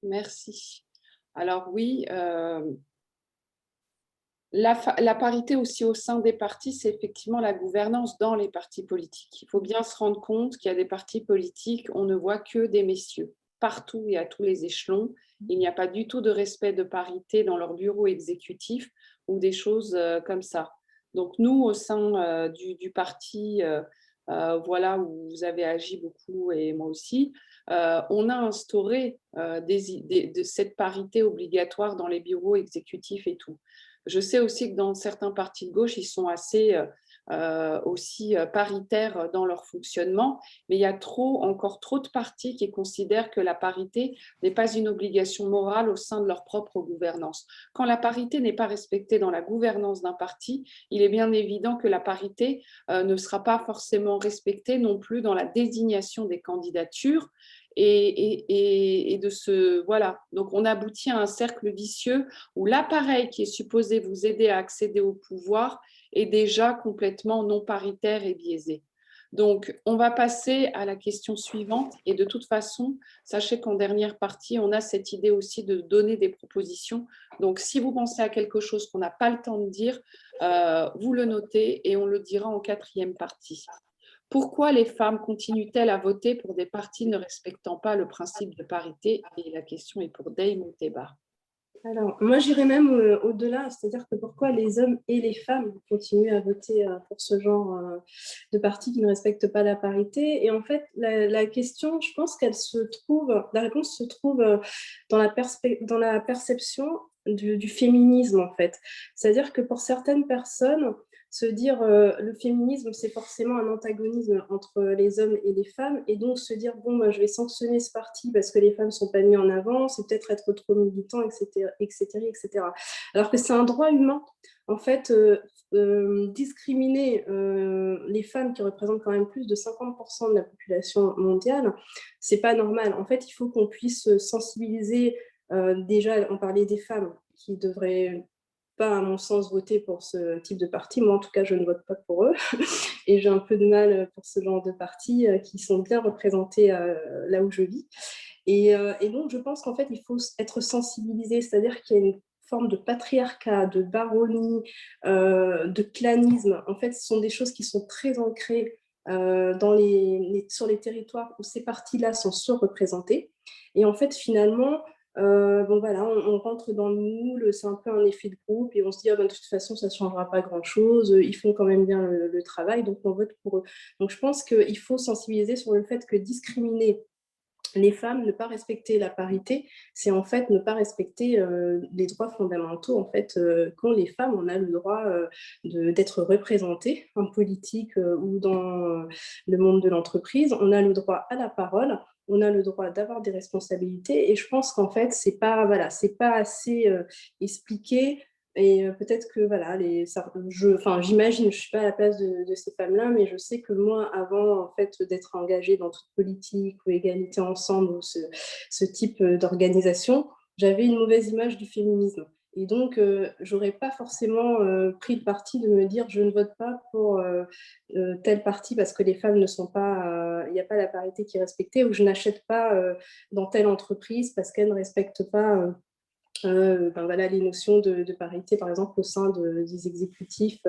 Speaker 1: Merci. Alors oui, la parité aussi au sein des partis, c'est effectivement la gouvernance dans les partis politiques. Il faut bien se rendre compte qu'il y a des partis politiques, on ne voit que des messieurs partout et à tous les échelons. Il n'y a pas du tout de respect de parité dans leur bureau exécutif ou des choses comme ça. Donc nous, au sein du parti, voilà, où vous avez agi beaucoup et moi aussi, on a instauré de cette parité obligatoire dans les bureaux exécutifs et tout. Je sais aussi que dans certains partis de gauche, ils sont assez aussi paritaires dans leur fonctionnement, mais il y a encore trop de partis qui considèrent que la parité n'est pas une obligation morale au sein de leur propre gouvernance. Quand la parité n'est pas respectée dans la gouvernance d'un parti, il est bien évident que la parité ne sera pas forcément respectée non plus dans la désignation des candidatures. Et de ce voilà, donc on aboutit à un cercle vicieux où l'appareil qui est supposé vous aider à accéder au pouvoir est déjà complètement non paritaire et biaisé. Donc, on va passer à la question suivante. Et de toute façon, sachez qu'en dernière partie, on a cette idée aussi de donner des propositions. Donc, si vous pensez à quelque chose qu'on n'a pas le temps de dire, vous le notez et on le dira en quatrième partie. Pourquoi les femmes continuent-elles à voter pour des partis ne respectant pas le principe de parité? Et la question est pour Dame Mouteba.
Speaker 5: Alors, moi, j'irais même au-delà, c'est-à-dire que pourquoi les hommes et les femmes continuent à voter pour ce genre de parti qui ne respectent pas la parité. Et en fait, la question, je pense qu'elle se trouve, la réponse se trouve dans la perception du féminisme, en fait. C'est-à-dire que pour certaines personnes, se dire le féminisme, c'est forcément un antagonisme entre les hommes et les femmes, et donc se dire, bon, moi, je vais sanctionner ce parti parce que les femmes ne sont pas mises en avant, c'est peut-être être trop militant, etc., etc., etc. Alors que c'est un droit humain. En fait, discriminer les femmes qui représentent quand même plus de 50% de la population mondiale, c'est pas normal. En fait, il faut qu'on puisse sensibiliser, déjà, on parlait des femmes qui devraient pas, à mon sens, voter pour ce type de parti. Moi, en tout cas, je ne vote pas pour eux. Et j'ai un peu de mal pour ce genre de partis qui sont bien représentés là où je vis. Et donc, je pense qu'en fait, il faut être sensibilisé, c'est-à-dire qu'il y a une forme de patriarcat, de baronnie, de clanisme. En fait, ce sont des choses qui sont très ancrées sur les territoires où ces partis-là sont surreprésentés. Et en fait, finalement, bon voilà, on rentre dans le moule, c'est un peu un effet de groupe et on se dit, ah, ben, de toute façon, ça ne changera pas grand-chose, ils font quand même bien le travail, donc on vote pour eux. Donc je pense qu'il faut sensibiliser sur le fait que discriminer les femmes, ne pas respecter la parité, c'est en fait ne pas respecter les droits fondamentaux. En fait, quand les femmes, on a le droit d'être représentées en politique ou dans le monde de l'entreprise, on a le droit à la parole, on a le droit d'avoir des responsabilités. Et je pense qu'en fait, c'est pas assez expliqué. Et peut-être que voilà, j'imagine, je ne suis pas à la place de ces femmes-là, mais je sais que moi, avant en fait, d'être engagée dans toute politique ou égalité ensemble ou ce type d'organisation, j'avais une mauvaise image du féminisme. Et donc, je n'aurais pas forcément pris le parti de me dire je ne vote pas pour tel parti parce que les femmes ne sont pas, il n'y a pas la parité qui est respectée, ou je n'achète pas dans telle entreprise parce qu'elle ne respecte pas ben voilà, les notions de parité, par exemple, au sein des exécutifs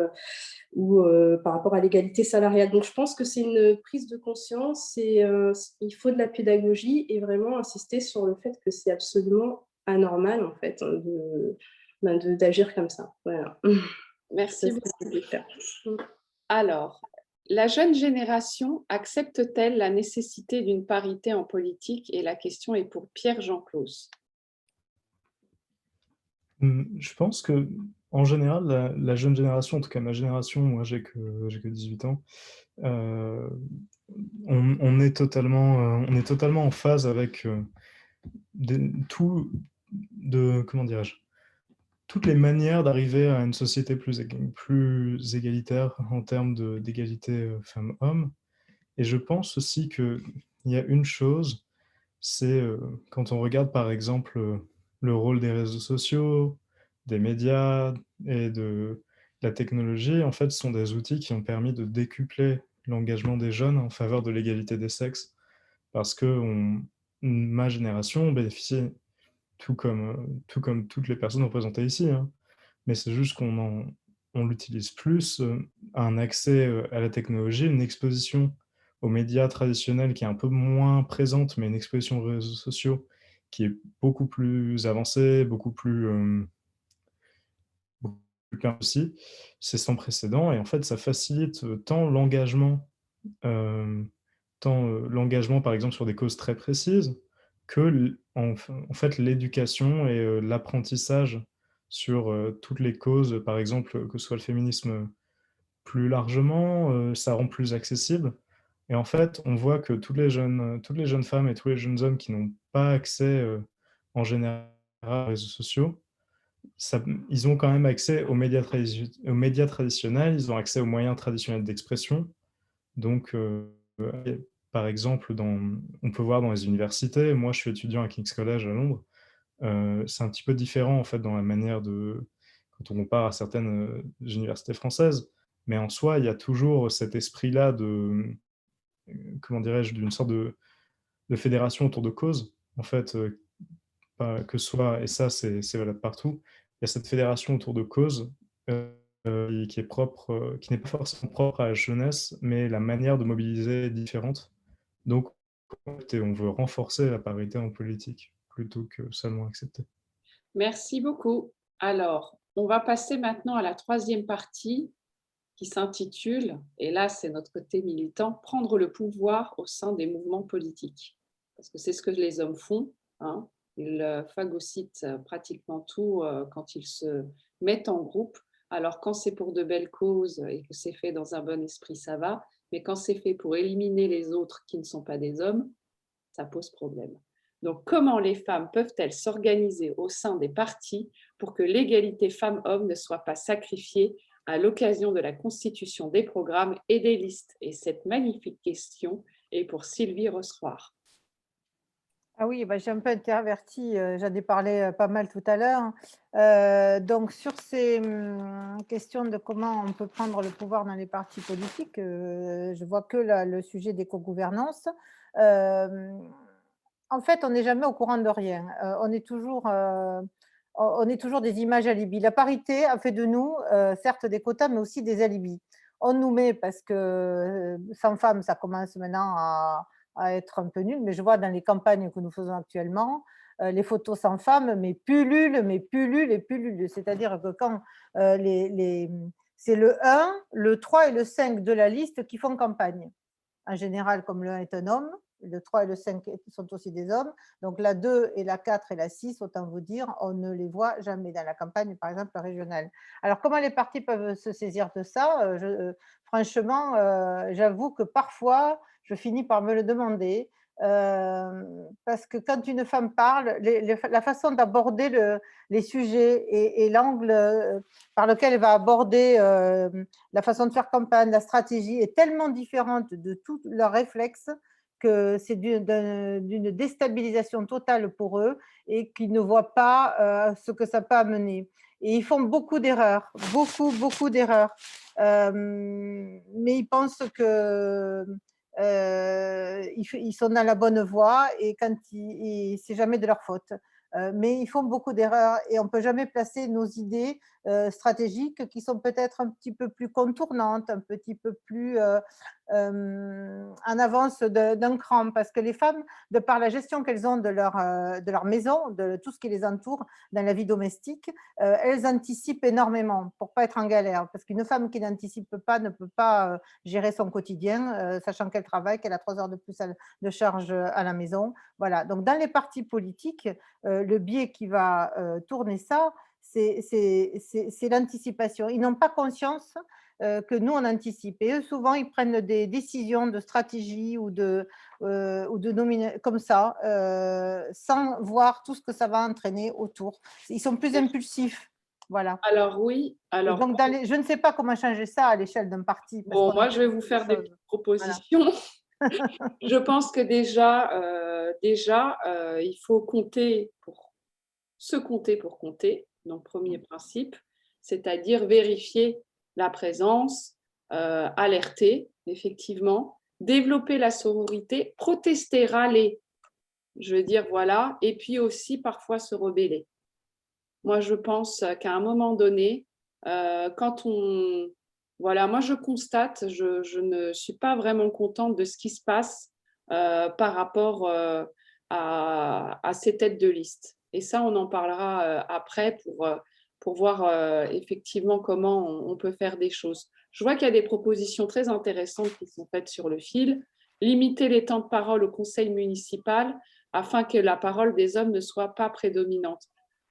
Speaker 5: ou par rapport à l'égalité salariale. Donc, je pense que c'est une prise de conscience et il faut de la pédagogie et vraiment insister sur le fait que c'est absolument anormal, en fait, d'agir comme ça. Voilà.
Speaker 1: Merci beaucoup. Alors, la jeune génération accepte-t-elle la nécessité d'une parité en politique? Et la question est pour Pierre-Jean Claus.
Speaker 4: Je pense que, en général, la jeune génération, en tout cas ma génération, moi j'ai que 18 ans, on est totalement en phase avec comment dirais-je, toutes les manières d'arriver à une société plus égalitaire en termes d'égalité femmes-hommes. Et je pense aussi qu'il y a une chose, c'est quand on regarde par exemple le rôle des réseaux sociaux, des médias et de la technologie, en fait, sont des outils qui ont permis de décupler l'engagement des jeunes en faveur de l'égalité des sexes. Parce que ma génération bénéficie, tout comme toutes les personnes représentées ici, hein, mais c'est juste on l'utilise plus, un accès à la technologie, une exposition aux médias traditionnels qui est un peu moins présente, mais une exposition aux réseaux sociaux qui est beaucoup plus avancée, beaucoup plus claire aussi. C'est sans précédent et en fait, ça facilite euh, tant l'engagement, par exemple, sur des causes très précises, que en fait, l'éducation et l'apprentissage sur toutes les causes, par exemple, que ce soit le féminisme plus largement, ça rend plus accessible. Et en fait, on voit que toutes les jeunes femmes et tous les jeunes hommes qui n'ont pas accès en général aux réseaux sociaux, ils ont quand même accès aux médias traditionnels, ils ont accès aux moyens traditionnels d'expression. Donc, par exemple, on peut voir dans les universités, moi je suis étudiant à King's College à Londres, c'est un petit peu différent en fait dans la manière quand on compare à certaines universités françaises, mais en soi, il y a toujours cet esprit-là comment dirais-je, d'une sorte de fédération autour de causes, en fait, que ce soit, et ça c'est valable partout, il y a cette fédération autour de causes qui est propre, qui n'est pas forcément propre à la jeunesse, mais la manière de mobiliser est différente. Donc, on veut renforcer la parité en politique plutôt que seulement accepter.
Speaker 1: Merci beaucoup. Alors, on va passer maintenant à la troisième partie qui s'intitule, et là c'est notre côté militant, prendre le pouvoir au sein des mouvements politiques. Parce que c'est ce que les hommes font, hein. Ils phagocytent pratiquement tout quand ils se mettent en groupe. Alors quand c'est pour de belles causes et que c'est fait dans un bon esprit, ça va. Mais quand c'est fait pour éliminer les autres qui ne sont pas des hommes, ça pose problème. Donc, comment les femmes peuvent-elles s'organiser au sein des partis pour que l'égalité femmes-hommes ne soit pas sacrifiée à l'occasion de la constitution des programmes et des listes? Et cette magnifique question est pour Sylvie Rosroir.
Speaker 6: Ah oui, bah, j'ai un peu interverti, j'en ai parlé pas mal tout à l'heure. Donc sur ces questions de comment on peut prendre le pouvoir dans les partis politiques, je vois que le sujet des co-gouvernances. En fait, on n'est jamais au courant de rien. On est toujours des images alibis. La parité a fait de nous, certes des quotas, mais aussi des alibis. On nous met parce que sans femmes, ça commence maintenant à être un peu nul, mais je vois dans les campagnes que nous faisons actuellement, les photos sans femmes, mais pullulent et pullulent. C'est-à-dire que quand c'est le 1, le 3 et le 5 de la liste qui font campagne. En général, comme le 1 est un homme, le 3 et le 5 sont aussi des hommes. Donc la 2 et la 4 et la 6, autant vous dire, on ne les voit jamais dans la campagne, par exemple, régionale. Alors comment les partis peuvent se saisir de ça? Franchement, j'avoue que parfois, je finis par me le demander. Parce que quand une femme parle, la façon d'aborder les sujets et l'angle par lequel elle va aborder la façon de faire campagne, la stratégie est tellement différente de tous leurs réflexes que c'est d'une déstabilisation totale pour eux et qu'ils ne voient pas ce que ça peut amener. Et ils font beaucoup d'erreurs, beaucoup d'erreurs. Mais ils pensent que ils sont dans la bonne voie et c'est jamais de leur faute. Mais ils font beaucoup d'erreurs et on ne peut jamais placer nos idées stratégiques qui sont peut-être un petit peu plus contournantes, un petit peu plus en avance d'un cran, parce que les femmes, de par la gestion qu'elles ont de leur maison, de tout ce qui les entoure dans la vie domestique, elles anticipent énormément pour pas être en galère, parce qu'une femme qui n'anticipe pas ne peut pas gérer son quotidien, sachant qu'elle travaille, qu'elle a 3 heures de plus de charge à la maison. Voilà, donc dans les partis politiques, le biais qui va tourner ça, c'est l'anticipation. Ils n'ont pas conscience que nous, on anticipe. Et eux, souvent, ils prennent des décisions de stratégie ou de comme ça, sans voir tout ce que ça va entraîner autour. Ils sont plus impulsifs. Voilà.
Speaker 1: Alors oui,
Speaker 6: Et donc, je ne sais pas comment changer ça à l'échelle d'un parti.
Speaker 1: Bon, moi, je vais vous faire des propositions. Voilà. Je pense que déjà il faut compter pour compter. Donc, premier principe, c'est-à-dire vérifier la présence, alerter, effectivement, développer la sororité, protester, râler, je veux dire, voilà, et puis aussi parfois se rebeller. Moi, je pense qu'à un moment donné, quand on... Voilà, moi, je constate, je ne suis pas vraiment contente de ce qui se passe par rapport à ces têtes de liste. Et ça, on en parlera après pour voir effectivement comment on peut faire des choses. Je vois qu'il y a des propositions très intéressantes qui sont faites sur le fil. Limiter les temps de parole au conseil municipal afin que la parole des hommes ne soit pas prédominante.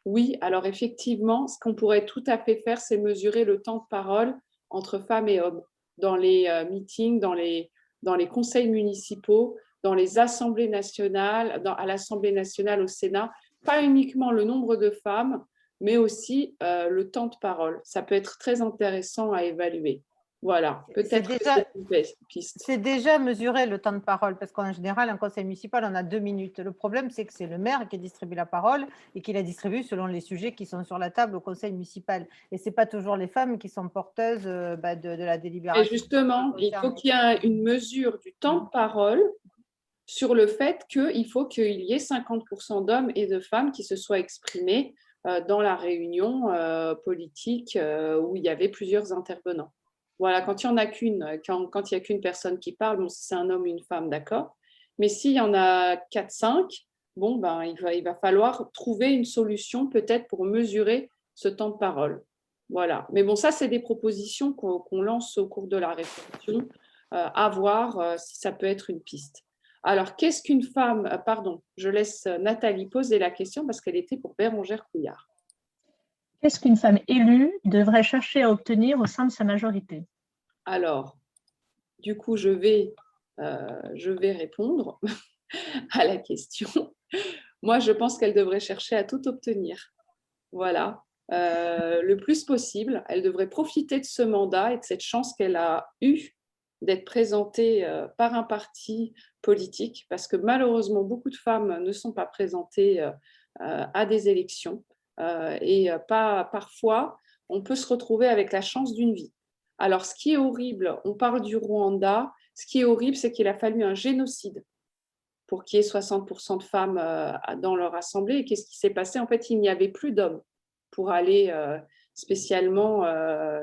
Speaker 1: Oui, alors effectivement, ce qu'on pourrait tout à fait faire, c'est mesurer le temps de parole entre femmes et hommes dans les meetings, dans les conseils municipaux, dans les assemblées nationales, à l'Assemblée nationale, au Sénat, pas uniquement le nombre de femmes, mais aussi le temps de parole. Ça peut être très intéressant à évaluer. Voilà, peut-être que c'est une piste.
Speaker 6: C'est déjà mesuré le temps de parole, parce qu'en général, un conseil municipal, on a 2 minutes. Le problème, c'est que c'est le maire qui distribue la parole et qui la distribue selon les sujets qui sont sur la table au conseil municipal. Et ce n'est pas toujours les femmes qui sont porteuses de la délibération.
Speaker 1: Et justement, il faut qu'il y ait une mesure du temps de parole sur le fait qu'il faut qu'il y ait 50% d'hommes et de femmes qui se soient exprimés dans la réunion politique où il y avait plusieurs intervenants. Voilà, quand il n'y en a qu'une, quand il n'y a qu'une personne qui parle, bon, si c'est un homme ou une femme, d'accord. Mais s'il y en a 4-5, bon, ben, il va falloir trouver une solution peut-être pour mesurer ce temps de parole. Voilà. Mais bon, ça, c'est des propositions qu'on lance au cours de la réflexion, à voir si ça peut être une piste. Alors, qu'est-ce qu'une femme... Pardon, je laisse Nathalie poser la question parce qu'elle était pour Bérengère Couillard.
Speaker 3: Qu'est-ce qu'une femme élue devrait chercher à obtenir au sein de sa majorité?
Speaker 1: Alors, du coup, je vais répondre à la question. Moi, je pense qu'elle devrait chercher à tout obtenir. Voilà. Le plus possible. Elle devrait profiter de ce mandat et de cette chance qu'elle a eue d'être présentée par un parti politique, parce que malheureusement, beaucoup de femmes ne sont pas présentées à des élections. Et parfois, on peut se retrouver avec la chance d'une vie. Alors, ce qui est horrible, on parle du Rwanda, ce qui est horrible, c'est qu'il a fallu un génocide pour qu'il y ait 60% de femmes dans leur assemblée. Et qu'est-ce qui s'est passé? En fait, il n'y avait plus d'hommes pour aller spécialement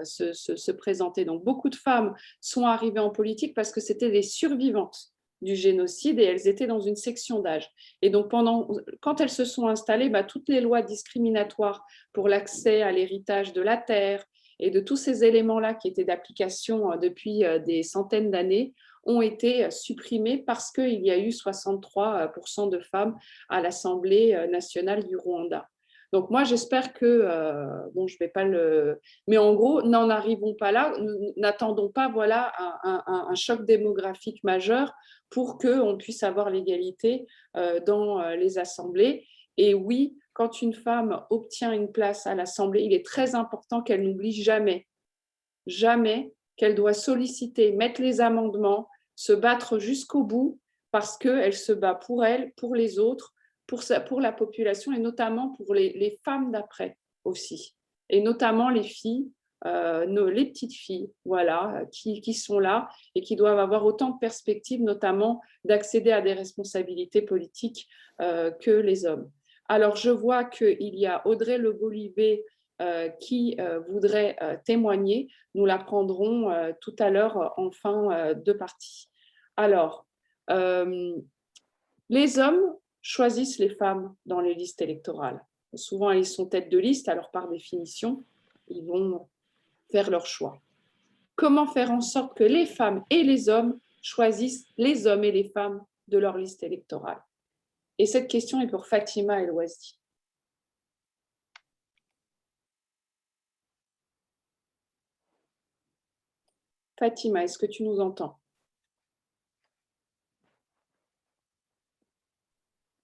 Speaker 1: se présenter. Donc, beaucoup de femmes sont arrivées en politique parce que c'était des survivantes du génocide et elles étaient dans une section d'âge. Et donc, quand elles se sont installées, toutes les lois discriminatoires pour l'accès à l'héritage de la terre et de tous ces éléments-là qui étaient d'application depuis des centaines d'années ont été supprimés parce qu'il y a eu 63% de femmes à l'Assemblée nationale du Rwanda. Donc moi, j'espère que, bon, je vais pas le... Mais en gros, n'en arrivons pas là, n'attendons pas voilà, un choc démographique majeur pour qu'on puisse avoir l'égalité dans les assemblées. Et oui, quand une femme obtient une place à l'Assemblée, il est très important qu'elle n'oublie jamais qu'elle doit solliciter, mettre les amendements, se battre jusqu'au bout parce qu'elle se bat pour elle, pour les autres, pour la population et notamment pour les femmes d'après aussi. Et notamment les filles, les petites filles, voilà, qui sont là et qui doivent avoir autant de perspectives, notamment d'accéder à des responsabilités politiques que les hommes. Alors, je vois qu'il y a Audrey Le Golivet qui voudrait témoigner. Nous la prendrons tout à l'heure en fin de partie. Alors, les hommes choisissent les femmes dans les listes électorales. Souvent, elles sont tête de liste, alors par définition, ils vont faire leur choix. Comment faire en sorte que les femmes et les hommes choisissent les hommes et les femmes de leur liste électorale? Et cette question est pour Fatima El-Ouazi. Fatima, est-ce que tu nous entends?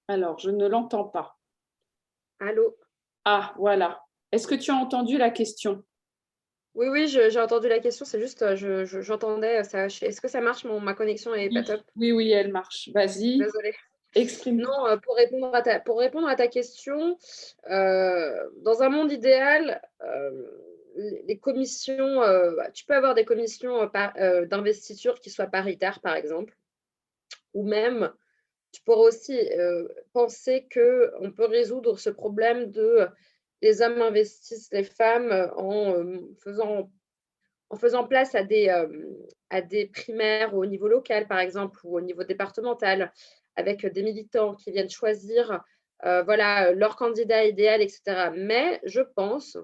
Speaker 1: Alors, je ne l'entends pas.
Speaker 2: Allô?
Speaker 1: Ah, voilà. Est-ce que tu as entendu la question?
Speaker 2: Oui, oui, j'ai entendu la question, c'est juste, j'entendais, est-ce que ça marche, ma connexion est pas top?
Speaker 1: Oui, oui, elle marche. Vas-y.
Speaker 2: Désolée.
Speaker 1: Exprime.
Speaker 2: Non, pour répondre à ta question, dans un monde idéal, les commissions, tu peux avoir des commissions d'investiture qui soient paritaires, par exemple, ou même, tu pourrais aussi penser qu'on peut résoudre ce problème de les hommes investissent les femmes en faisant place à des primaires au niveau local, par exemple, ou au niveau départemental, avec des militants qui viennent choisir voilà, leur candidat idéal, etc. Mais je pense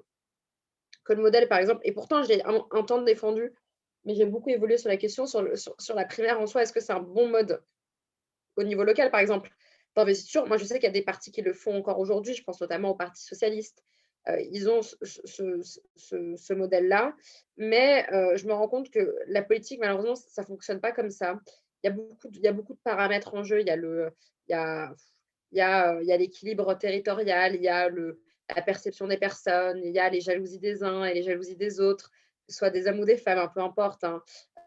Speaker 2: que le modèle, par exemple, et pourtant, je l'ai un temps défendu, mais j'ai beaucoup évolué sur la question, sur la primaire en soi. Est-ce que c'est un bon mode au niveau local, par exemple, d'investiture? Moi, je sais qu'il y a des partis qui le font encore aujourd'hui. Je pense notamment au Parti socialiste. Ils ont ce modèle-là, mais je me rends compte que la politique, malheureusement, ça ne fonctionne pas comme ça. Il y a beaucoup de paramètres en jeu. Il y a l'équilibre territorial, il y a la perception des personnes, il y a les jalousies des uns et les jalousies des autres, que ce soit des hommes ou des femmes, peu importe, hein.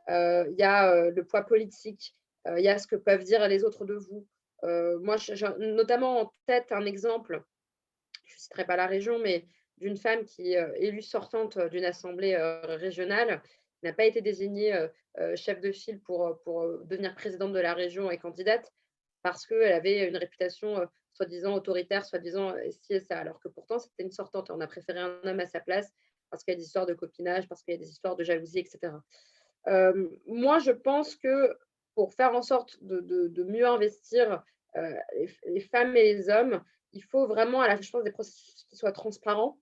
Speaker 2: Il y a le poids politique, il y a ce que peuvent dire les autres de vous. Moi, j'ai notamment en tête un exemple, je ne citerai pas la région, mais d'une femme qui est élue sortante d'une assemblée régionale, qui n'a pas été désignée chef de file pour devenir présidente de la région et candidate, parce qu'elle avait une réputation soi-disant autoritaire, soi-disant ci et ça, alors que pourtant c'était une sortante. On a préféré un homme à sa place parce qu'il y a des histoires de copinage, parce qu'il y a des histoires de jalousie, etc. Moi, je pense que pour faire en sorte de mieux investir les femmes et les hommes, il faut vraiment, je pense, des processus qui soient transparents.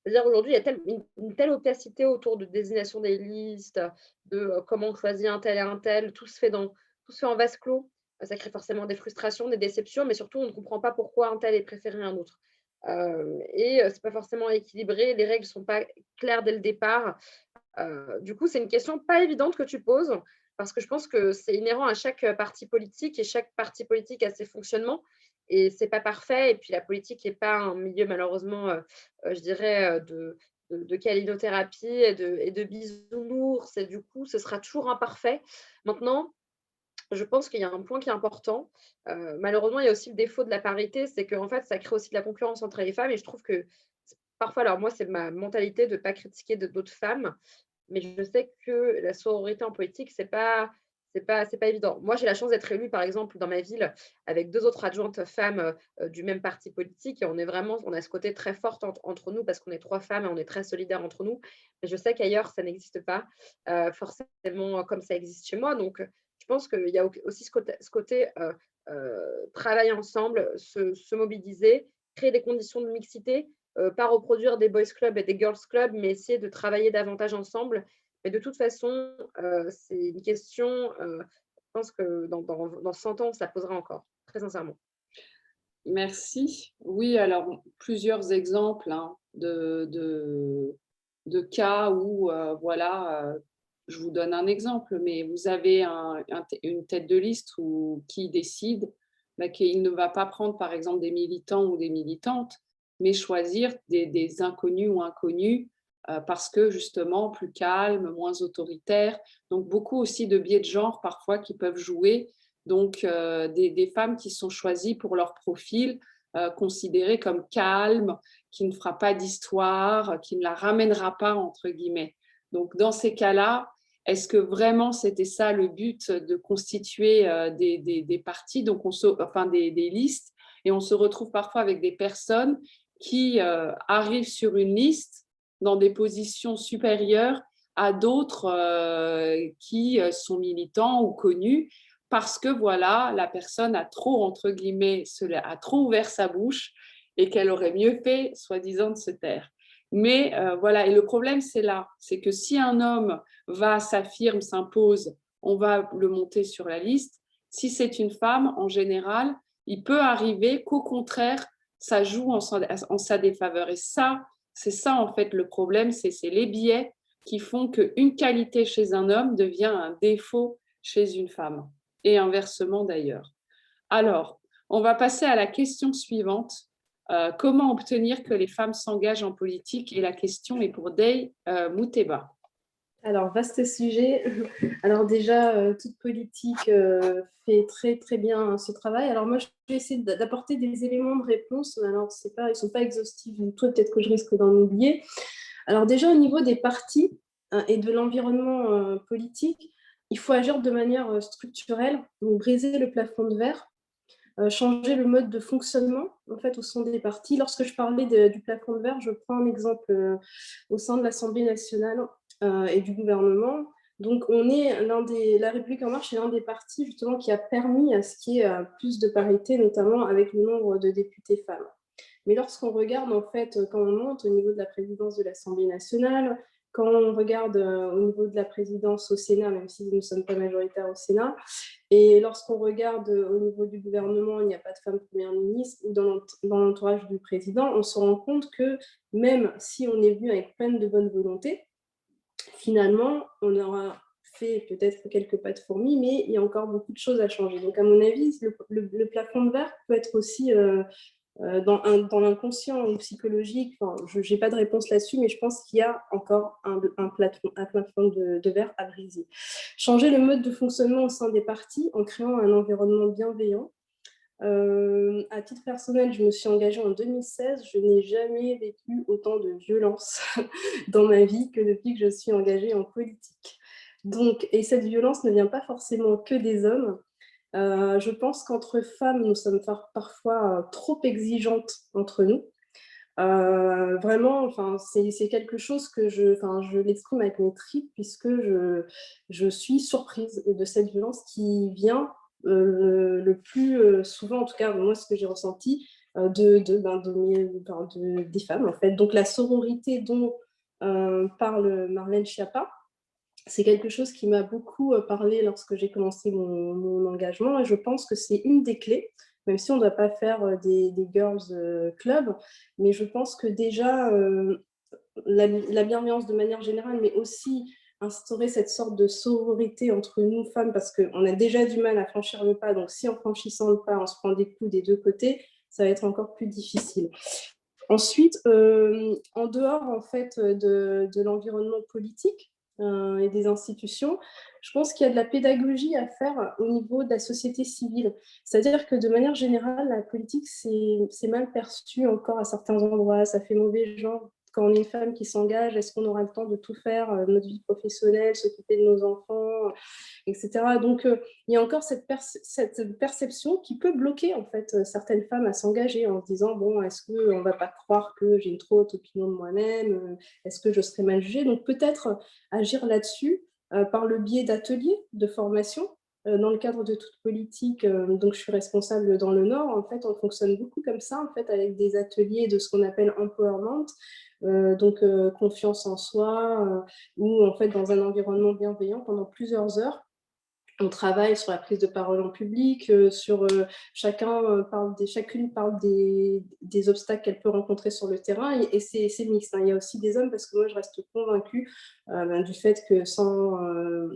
Speaker 2: C'est-à-dire aujourd'hui, il y a une telle opacité autour de désignation des listes, de comment on choisit un tel et un tel, tout se fait en vase clos. Ça crée forcément des frustrations, des déceptions, mais surtout, on ne comprend pas pourquoi un tel est préféré à un autre. Et ce n'est pas forcément équilibré, les règles ne sont pas claires dès le départ. Du coup, c'est une question pas évidente que tu poses, parce que je pense que c'est inhérent à chaque parti politique, et chaque parti politique a ses fonctionnements, et c'est pas parfait. Et puis la politique n'est pas un milieu, malheureusement, je dirais, de câlinothérapie et de bisounours, et du coup, ce sera toujours imparfait. Maintenant, je pense qu'il y a un point qui est important. Malheureusement, il y a aussi le défaut de la parité, c'est qu'en fait, ça crée aussi de la concurrence entre les femmes, et je trouve que parfois, alors moi, c'est ma mentalité de ne pas critiquer d'autres femmes, mais je sais que la sororité en politique, c'est pas évident. Moi, j'ai la chance d'être élue, par exemple, dans ma ville, avec 2 autres adjointes femmes du même parti politique, et on a ce côté très fort entre nous, parce qu'on est 3 femmes et on est très solidaires entre nous. Mais je sais qu'ailleurs, ça n'existe pas forcément comme ça existe chez moi. Donc, je pense qu'il y a aussi ce côté travailler ensemble, se mobiliser, créer des conditions de mixité, pas reproduire des boys clubs et des girls clubs, mais essayer de travailler davantage ensemble. Mais de toute façon, c'est une question, je pense que dans 100 ans, ça posera encore, très sincèrement.
Speaker 1: Merci. Oui, alors plusieurs exemples de cas où, voilà, je vous donne un exemple, mais vous avez une tête de liste qui décide qu'il ne va pas prendre, par exemple, des militants ou des militantes, mais choisir des inconnus ou inconnues parce que, justement, plus calme, moins autoritaire. Donc, beaucoup aussi de biais de genre, parfois, qui peuvent jouer. Donc, des femmes qui sont choisies pour leur profil, considérées comme calmes, qui ne fera pas d'histoire, qui ne la ramènera pas, entre guillemets. Donc, dans ces cas-là, est-ce que vraiment c'était ça le but de constituer des partis, donc des listes, et on se retrouve parfois avec des personnes qui arrivent sur une liste dans des positions supérieures à d'autres qui sont militants ou connus, parce que voilà, la personne a trop, entre guillemets, a trop ouvert sa bouche et qu'elle aurait mieux fait, soi-disant, de se taire. Mais voilà, et le problème, c'est là, c'est que si un homme s'affirme, s'impose, on va le monter sur la liste. Si c'est une femme, en général, il peut arriver qu'au contraire, ça joue en sa défaveur. Et ça, c'est ça, en fait, le problème, c'est les biais qui font qu'une qualité chez un homme devient un défaut chez une femme. Et inversement, d'ailleurs. Alors, on va passer à la question suivante. Comment obtenir que les femmes s'engagent en politique? Et la question est pour Dey Mouteba.
Speaker 5: Alors, vaste sujet. Alors déjà, toute politique fait très très bien ce travail. Alors moi, je vais essayer d'apporter des éléments de réponse. Alors, ils ne sont pas exhaustifs du tout, peut-être que je risque d'en oublier. Alors déjà, au niveau des partis et de l'environnement politique, il faut agir de manière structurelle, donc briser le plafond de verre, changer le mode de fonctionnement en fait, au sein des partis. Lorsque je parlais du plafond de verre, je prends un exemple au sein de l'Assemblée nationale et du gouvernement. Donc, la République en marche est l'un des partis justement qui a permis à ce qu'il y ait plus de parité, notamment avec le nombre de députés femmes. Mais lorsqu'on regarde, en fait, quand on monte au niveau de la présidence de l'Assemblée nationale, quand on regarde au niveau de la présidence au Sénat, même si nous ne sommes pas majoritaires au Sénat, et lorsqu'on regarde au niveau du gouvernement, il n'y a pas de femme première ministre, ou dans l'entourage du président, on se rend compte que même si on est venu avec plein de bonne volonté, finalement, on aura fait peut-être quelques pas de fourmis, mais il y a encore beaucoup de choses à changer. Donc, à mon avis, le plafond de verre peut être aussi dans l'inconscient ou psychologique. Enfin, je n'ai pas de réponse là-dessus, mais je pense qu'il y a encore un plafond de verre à briser. Changer le mode de fonctionnement au sein des partis en créant un environnement bienveillant. À titre personnel, je me suis engagée en 2016. Je n'ai jamais vécu autant de violence dans ma vie que depuis que je suis engagée en politique. Donc, et cette violence ne vient pas forcément que des hommes. Je pense qu'entre femmes, nous sommes parfois trop exigeantes entre nous. Vraiment, enfin, c'est quelque chose que je l'exprime avec mes tripes, puisque je suis surprise de cette violence qui vient le plus souvent, en tout cas moi ce que j'ai ressenti des femmes en fait. Donc la sororité dont parle Marlène Schiappa, c'est quelque chose qui m'a beaucoup parlé lorsque j'ai commencé mon engagement, et je pense que c'est une des clés, même si on ne doit pas faire des girls club, mais je pense que déjà la bienveillance de manière générale, mais aussi instaurer cette sorte de sororité entre nous femmes, parce qu'on a déjà du mal à franchir le pas, donc si en franchissant le pas, on se prend des coups des deux côtés, ça va être encore plus difficile. Ensuite, en dehors en fait, de l'environnement politique et des institutions, je pense qu'il y a de la pédagogie à faire au niveau de la société civile. C'est-à-dire que de manière générale, la politique, c'est mal perçu encore à certains endroits, ça fait mauvais genre. Quand on est une femme qui s'engage, est-ce qu'on aura le temps de tout faire, notre vie professionnelle, s'occuper de nos enfants, etc. Donc, il y a encore cette perception qui peut bloquer en fait certaines femmes à s'engager en se disant bon, est-ce qu'on ne va pas croire que j'ai une trop haute opinion de moi-même, est-ce que je serai mal jugée? Donc peut-être agir là-dessus par le biais d'ateliers de formation. Dans le cadre de toute politique, donc je suis responsable dans le Nord, en fait on fonctionne beaucoup comme ça, en fait, avec des ateliers de ce qu'on appelle empowerment, donc confiance en soi, ou en fait dans un environnement bienveillant pendant plusieurs heures. On travaille sur la prise de parole en public, chacune parle des obstacles qu'elle peut rencontrer sur le terrain, et c'est mixte, hein. Il y a aussi des hommes, parce que moi je reste convaincue du fait que sans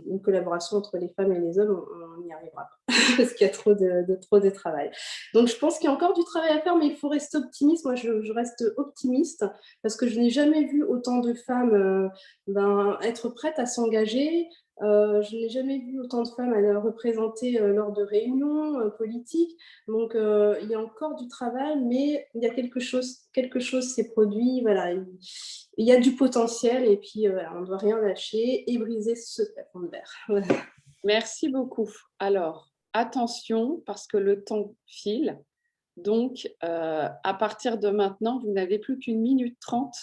Speaker 5: une collaboration entre les femmes et les hommes, on n'y arrivera pas, parce qu'il y a trop de travail. Donc je pense qu'il y a encore du travail à faire, mais il faut rester optimiste. Moi je reste optimiste, parce que je n'ai jamais vu autant de femmes être prêtes à s'engager. Je n'ai jamais vu autant de femmes à représenter lors de réunions politiques. Donc, il y a encore du travail, mais il y a quelque chose s'est produit. Voilà, il y a du potentiel, et puis on ne doit rien lâcher et briser ce plafond de verre. Voilà.
Speaker 1: Merci beaucoup. Alors, attention, parce que le temps file. Donc, à partir de maintenant, vous n'avez plus qu'1 minute 30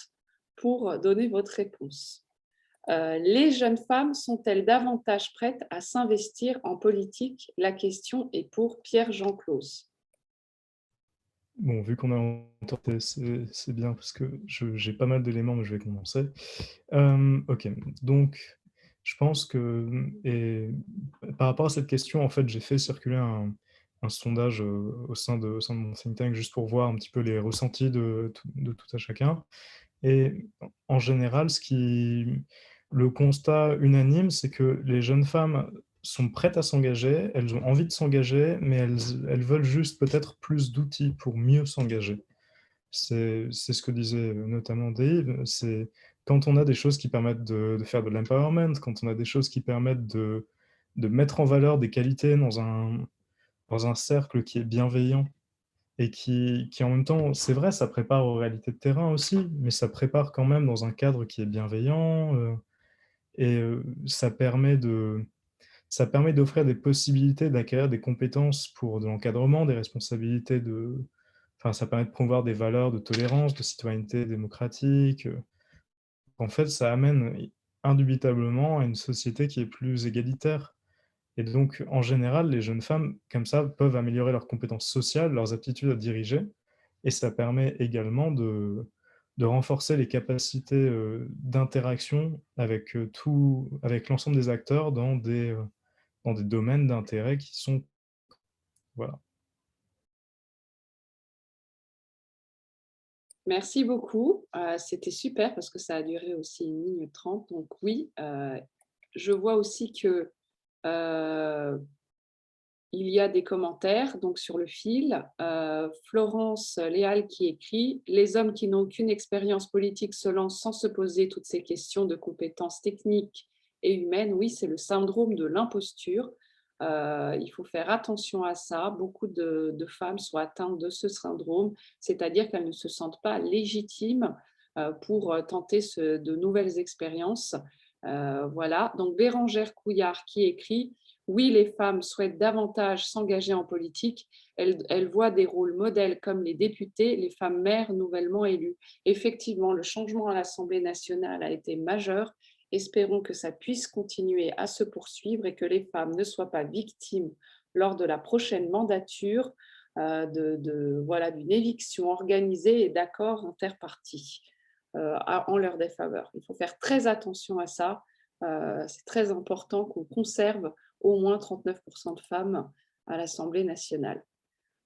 Speaker 1: pour donner votre réponse. Les jeunes femmes sont-elles davantage prêtes à s'investir en politique? La question est pour Pierre-Jean Claus.
Speaker 4: Bon, vu qu'on a entendu, c'est bien parce que j'ai pas mal d'éléments, mais je vais commencer. Ok, donc je pense que, et par rapport à cette question, en fait, j'ai fait circuler un sondage au sein de mon think tank, juste pour voir un petit peu les ressentis de tout à chacun. Et en général, le constat unanime, c'est que les jeunes femmes sont prêtes à s'engager, elles ont envie de s'engager, mais elles veulent juste peut-être plus d'outils pour mieux s'engager. c'est ce que disait notamment Dave, c'est quand on a des choses qui permettent de faire de l'empowerment, quand on a des choses qui permettent de mettre en valeur des qualités dans un cercle qui est bienveillant et qui en même temps, c'est vrai, ça prépare aux réalités de terrain aussi, mais ça prépare quand même dans un cadre qui est bienveillant, et ça permet d'offrir des possibilités d'acquérir des compétences pour de l'encadrement, des responsabilités enfin, ça permet de promouvoir des valeurs de tolérance, de citoyenneté démocratique. En fait, ça amène indubitablement à une société qui est plus égalitaire. Et donc, en général, les jeunes femmes, comme ça, peuvent améliorer leurs compétences sociales, leurs aptitudes à diriger, et ça permet également de renforcer les capacités d'interaction avec avec l'ensemble des acteurs dans des domaines d'intérêt qui sont... Voilà.
Speaker 1: Merci beaucoup. C'était super parce que ça a duré aussi 1 minute 30. Donc oui, je vois aussi que il y a des commentaires donc sur le fil. Florence Léal qui écrit « Les hommes qui n'ont aucune expérience politique se lancent sans se poser toutes ces questions de compétences techniques et humaines. Oui, c'est le syndrome de l'imposture. Il faut faire attention à ça. Beaucoup de femmes sont atteintes de ce syndrome, c'est-à-dire qu'elles ne se sentent pas légitimes pour tenter de nouvelles expériences. Voilà. Donc Bérangère Couillard qui écrit « Oui, les femmes souhaitent davantage s'engager en politique. Elles voient des rôles modèles comme les députés, les femmes maires nouvellement élues. » Effectivement, le changement à l'Assemblée nationale a été majeur. Espérons que ça puisse continuer à se poursuivre et que les femmes ne soient pas victimes lors de la prochaine mandature voilà, d'une éviction organisée et d'accords interpartis en leur défaveur. Il faut faire très attention à ça. C'est très important qu'on conserve au moins 39% de femmes à l'Assemblée nationale.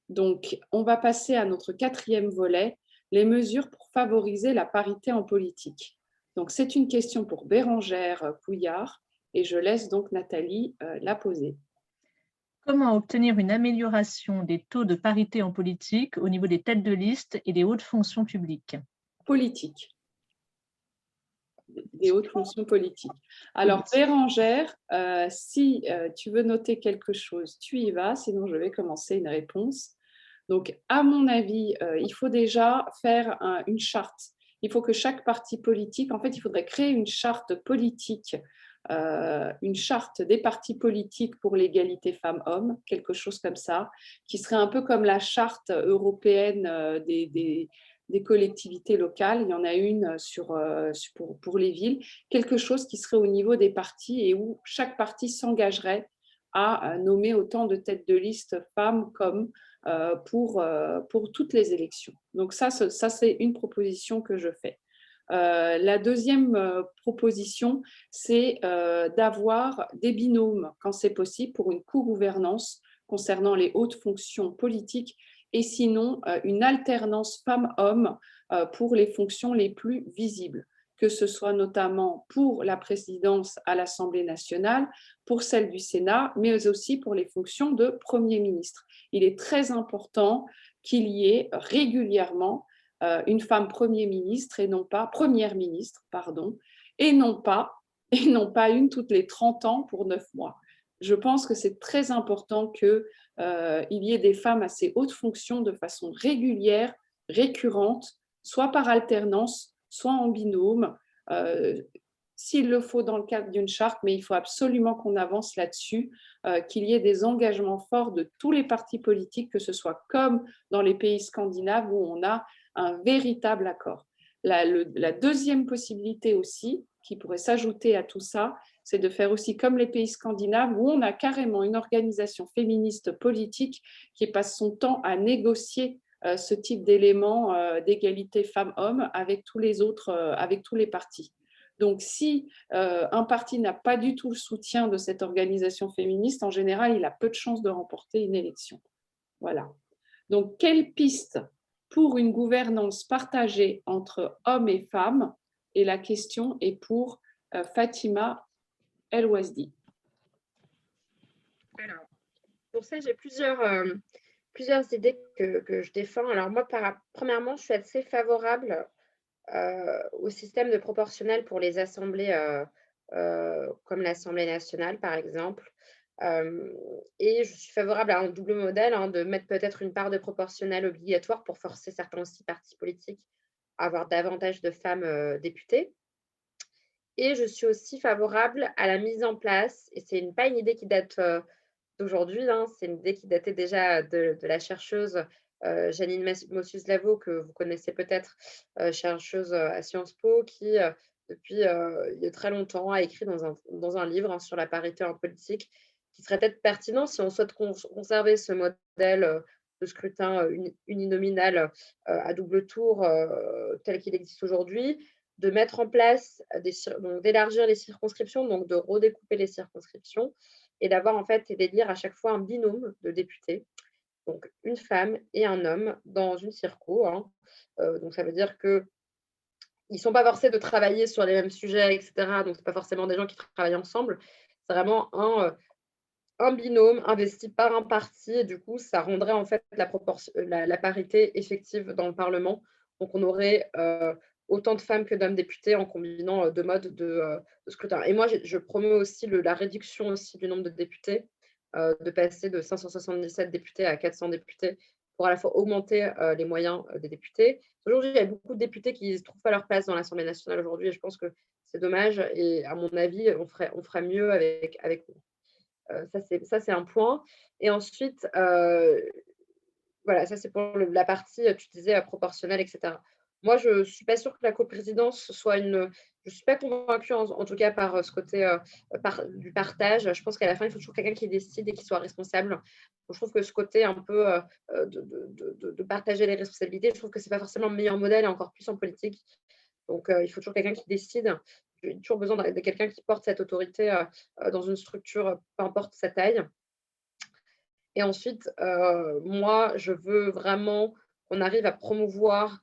Speaker 1: Donc, on va passer à notre 4e volet, les mesures pour favoriser la parité en politique. Donc, c'est une question pour Bérangère Couillard et je laisse donc Nathalie la poser.
Speaker 3: Comment obtenir une amélioration des taux de parité en politique au niveau des têtes de liste et des hautes fonctions publiques?
Speaker 1: Politique. Des hautes fonctions politiques. Alors, Bérangère, si tu veux noter quelque chose, tu y vas, sinon je vais commencer une réponse. Donc, à mon avis, il faut déjà faire une charte. Il faut que chaque parti politique, en fait, il faudrait créer une charte politique, une charte des partis politiques pour l'égalité femmes-hommes, quelque chose comme ça, qui serait un peu comme la charte européenne des collectivités locales. Il y en a une pour les villes, quelque chose qui serait au niveau des partis et où chaque parti s'engagerait à nommer autant de têtes de liste femmes qu'hommes pour toutes les élections. Donc ça c'est une proposition que je fais. La deuxième proposition, c'est d'avoir des binômes, quand c'est possible, pour une co-gouvernance concernant les hautes fonctions politiques et sinon une alternance femmes-hommes pour les fonctions les plus visibles, que ce soit notamment pour la présidence à l'Assemblée nationale, pour celle du Sénat, mais aussi pour les fonctions de Premier ministre. Il est très important qu'il y ait régulièrement une femme Premier ministre et non pas Première ministre, pardon, et non pas une toutes les 30 ans pour 9 mois. Je pense que c'est très important qu'il y ait des femmes à ces hautes fonctions de façon régulière, récurrente, soit par alternance, soit en binôme, s'il le faut dans le cadre d'une charte, mais il faut absolument qu'on avance là-dessus, qu'il y ait des engagements forts de tous les partis politiques, que ce soit comme dans les pays scandinaves où on a un véritable accord. La deuxième possibilité aussi, qui pourrait s'ajouter à tout ça, c'est de faire aussi comme les pays scandinaves où on a carrément une organisation féministe politique qui passe son temps à négocier ce type d'éléments d'égalité femmes-hommes avec tous les autres, avec tous les partis. Donc, si un parti n'a pas du tout le soutien de cette organisation féministe, en général, il a peu de chances de remporter une élection. Voilà. Donc, quelle piste pour une gouvernance partagée entre hommes et femmes? Et la question est pour Fatima El Ouazdi.
Speaker 2: Alors, pour ça, j'ai plusieurs idées que je défends. Alors moi, premièrement, je suis assez favorable au système de proportionnel pour les assemblées, comme l'Assemblée nationale, par exemple. Et je suis favorable à un double modèle, hein, de mettre peut-être une part de proportionnel obligatoire pour forcer certains aussi partis politiques à avoir davantage de femmes députées. Et je suis aussi favorable à la mise en place, et c'est pas une idée qui date d'aujourd'hui, hein, c'est une idée qui datait déjà de la chercheuse Janine Mossus-Lavo, que vous connaissez peut-être, chercheuse à Sciences Po, qui, depuis il y a très longtemps, a écrit dans un livre, hein, sur la parité en politique, qui serait peut-être pertinent si on souhaite conserver ce modèle de scrutin uninominal à double tour tel qu'il existe aujourd'hui, de mettre en place, donc d'élargir les circonscriptions, donc de redécouper les circonscriptions et d'avoir en fait et d'élire à chaque fois un binôme de députés, donc une femme et un homme dans une circo, hein. Donc ça veut dire qu'ils ne sont pas forcés de travailler sur les mêmes sujets, etc. Donc ce n'est pas forcément des gens qui travaillent ensemble. C'est vraiment un binôme investi par un parti et du coup, ça rendrait en fait la parité effective dans le Parlement. Donc on aurait autant de femmes que d'hommes députés en combinant deux modes de scrutin. Et moi, je promeux aussi la réduction aussi du nombre de députés, de passer de 577 députés à 400 députés pour à la fois augmenter les moyens des députés. Aujourd'hui, il y a beaucoup de députés qui ne trouvent pas leur place dans l'Assemblée nationale aujourd'hui et je pense que c'est dommage et à mon avis, on ferait mieux avec nous. Ça, c'est un point. Et ensuite, voilà, ça, c'est pour la partie, tu disais, proportionnelle, etc. Moi, je ne suis pas sûre que la coprésidence soit une… Je ne suis pas convaincue, en tout cas, par ce côté du partage. Je pense qu'à la fin, il faut toujours quelqu'un qui décide et qui soit responsable. Donc, je trouve que ce côté un peu de partager les responsabilités, je trouve que ce n'est pas forcément le meilleur modèle, et encore plus en politique. Donc, il faut toujours quelqu'un qui décide. J'ai toujours besoin de quelqu'un qui porte cette autorité dans une structure, peu importe sa taille. Et ensuite, moi, je veux vraiment qu'on arrive à promouvoir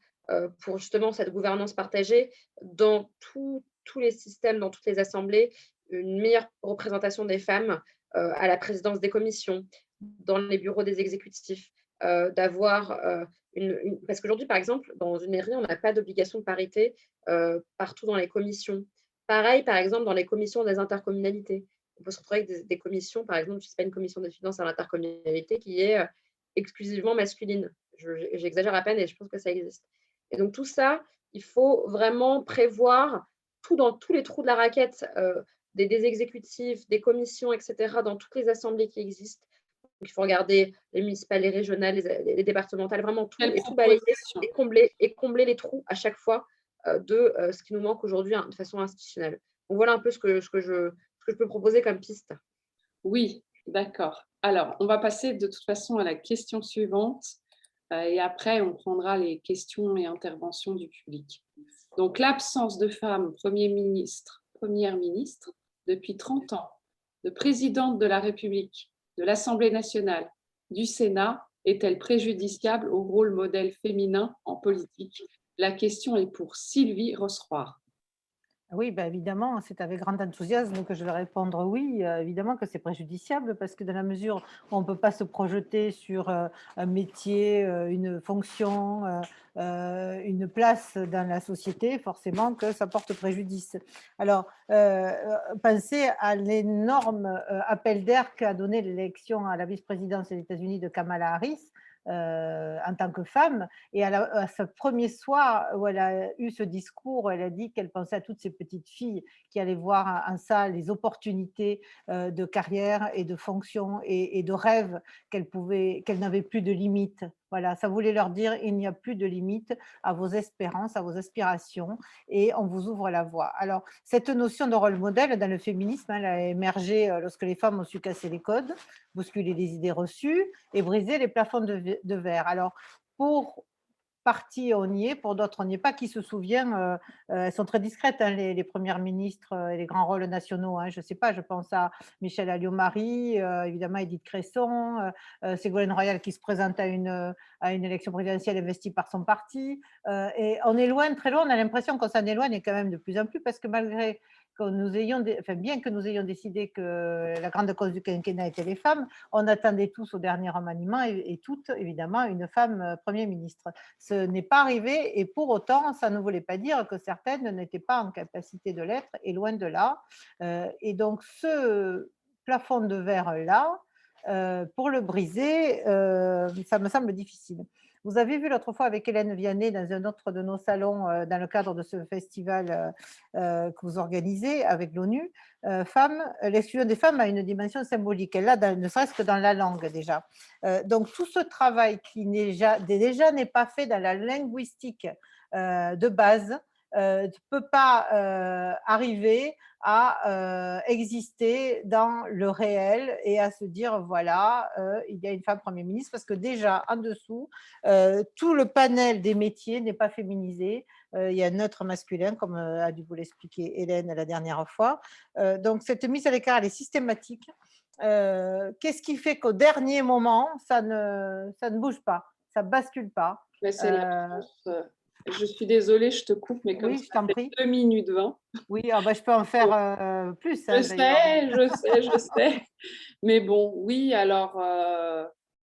Speaker 2: pour justement cette gouvernance partagée dans tous les systèmes, dans toutes les assemblées, une meilleure représentation des femmes à la présidence des commissions, dans les bureaux des exécutifs, d'avoir parce qu'aujourd'hui, par exemple, dans une mairie, on n'a pas d'obligation de parité partout dans les commissions. Pareil, par exemple, dans les commissions des intercommunalités. On peut se retrouver avec des commissions, par exemple, je ne sais pas, une commission des finances à l'intercommunalité qui est exclusivement masculine. J'exagère à peine et je pense que ça existe. Et donc, tout ça, il faut vraiment prévoir tout dans tous les trous de la raquette des exécutifs, des commissions, etc., dans toutes les assemblées qui existent. Donc, il faut regarder les municipales, les régionales, les départementales, vraiment tout, et tout balayer et combler les trous à chaque fois de ce qui nous manque aujourd'hui de façon institutionnelle. Donc, voilà un peu ce que je peux proposer comme piste.
Speaker 1: Oui, d'accord. Alors, on va passer de toute façon à la question suivante et après, on prendra les questions et interventions du public. Donc, l'absence de femmes première ministre, depuis 30 ans, de présidente de la République, de l'Assemblée nationale, du Sénat, est-elle préjudiciable au rôle modèle féminin en politique? La question est pour Sylvie Rosroir.
Speaker 6: Oui, bah, évidemment, c'est avec grand enthousiasme que je vais répondre oui. Évidemment que c'est préjudiciable parce que dans la mesure où on ne peut pas se projeter sur un métier, une fonction, une place dans la société, forcément que ça porte préjudice. Alors, pensez à l'énorme appel d'air qu'a donné l'élection à la vice-présidence des États-Unis de Kamala Harris. En tant que femme, et à ce premier soir où elle a eu ce discours, elle a dit qu'elle pensait à toutes ces petites filles qui allaient voir en ça les opportunités de carrière et de fonction et de rêve qu'elles n'avaient plus de limites. Voilà, ça voulait leur dire il n'y a plus de limites à vos espérances, à vos aspirations, et on vous ouvre la voie. Alors, cette notion de rôle modèle dans le féminisme, elle a émergé lorsque les femmes ont su casser les codes, bousculer les idées reçues et briser les plafonds de verre. Alors, pour partie, on y est, pour d'autres, on n'y est pas. Qui se souvient, elles sont très discrètes, hein, les premières ministres et les grands rôles nationaux. Hein, je ne sais pas, je pense à Michèle Alliot-Marie, évidemment Édith Cresson, Ségolène Royal qui se présente à une élection présidentielle investie par son parti. Et on est loin, très loin, on a l'impression qu'on s'en éloigne quand même de plus en plus parce que malgré bien que nous ayons décidé que la grande cause du quinquennat était les femmes, on attendait tous au dernier remaniement et toutes, évidemment, une femme Premier ministre. Ce n'est pas arrivé et pour autant, ça ne voulait pas dire que certaines n'étaient pas en capacité de l'être et loin de là. Et donc, ce plafond de verre-là, pour le briser, ça me semble difficile. Vous avez vu l'autre fois avec Hélène Vianney dans un autre de nos salons, dans le cadre de ce festival que vous organisez avec l'ONU, l'exclusion des femmes a une dimension symbolique. Elle l'a ne serait-ce que dans la langue déjà. Donc tout ce travail qui déjà n'est pas fait dans la linguistique de base ne peut pas arriver à exister dans le réel et à se dire voilà, il y a une femme Premier ministre, parce que déjà en dessous, tout le panel des métiers n'est pas féminisé. Il y a un neutre masculin, comme a dû vous l'expliquer Hélène la dernière fois. Donc cette mise à l'écart, elle est systématique. Qu'est-ce qui fait qu'au dernier moment, ça ne bouge pas, ça ne bascule pas?
Speaker 1: Mais c'est la France. Je suis désolée, je te coupe, mais comme
Speaker 6: oui,
Speaker 1: ça
Speaker 6: je t'en
Speaker 1: fait
Speaker 6: prie.
Speaker 1: 2 minutes 20.
Speaker 6: Oui, je peux en faire plus.
Speaker 1: Je sais. Mais bon, oui, alors,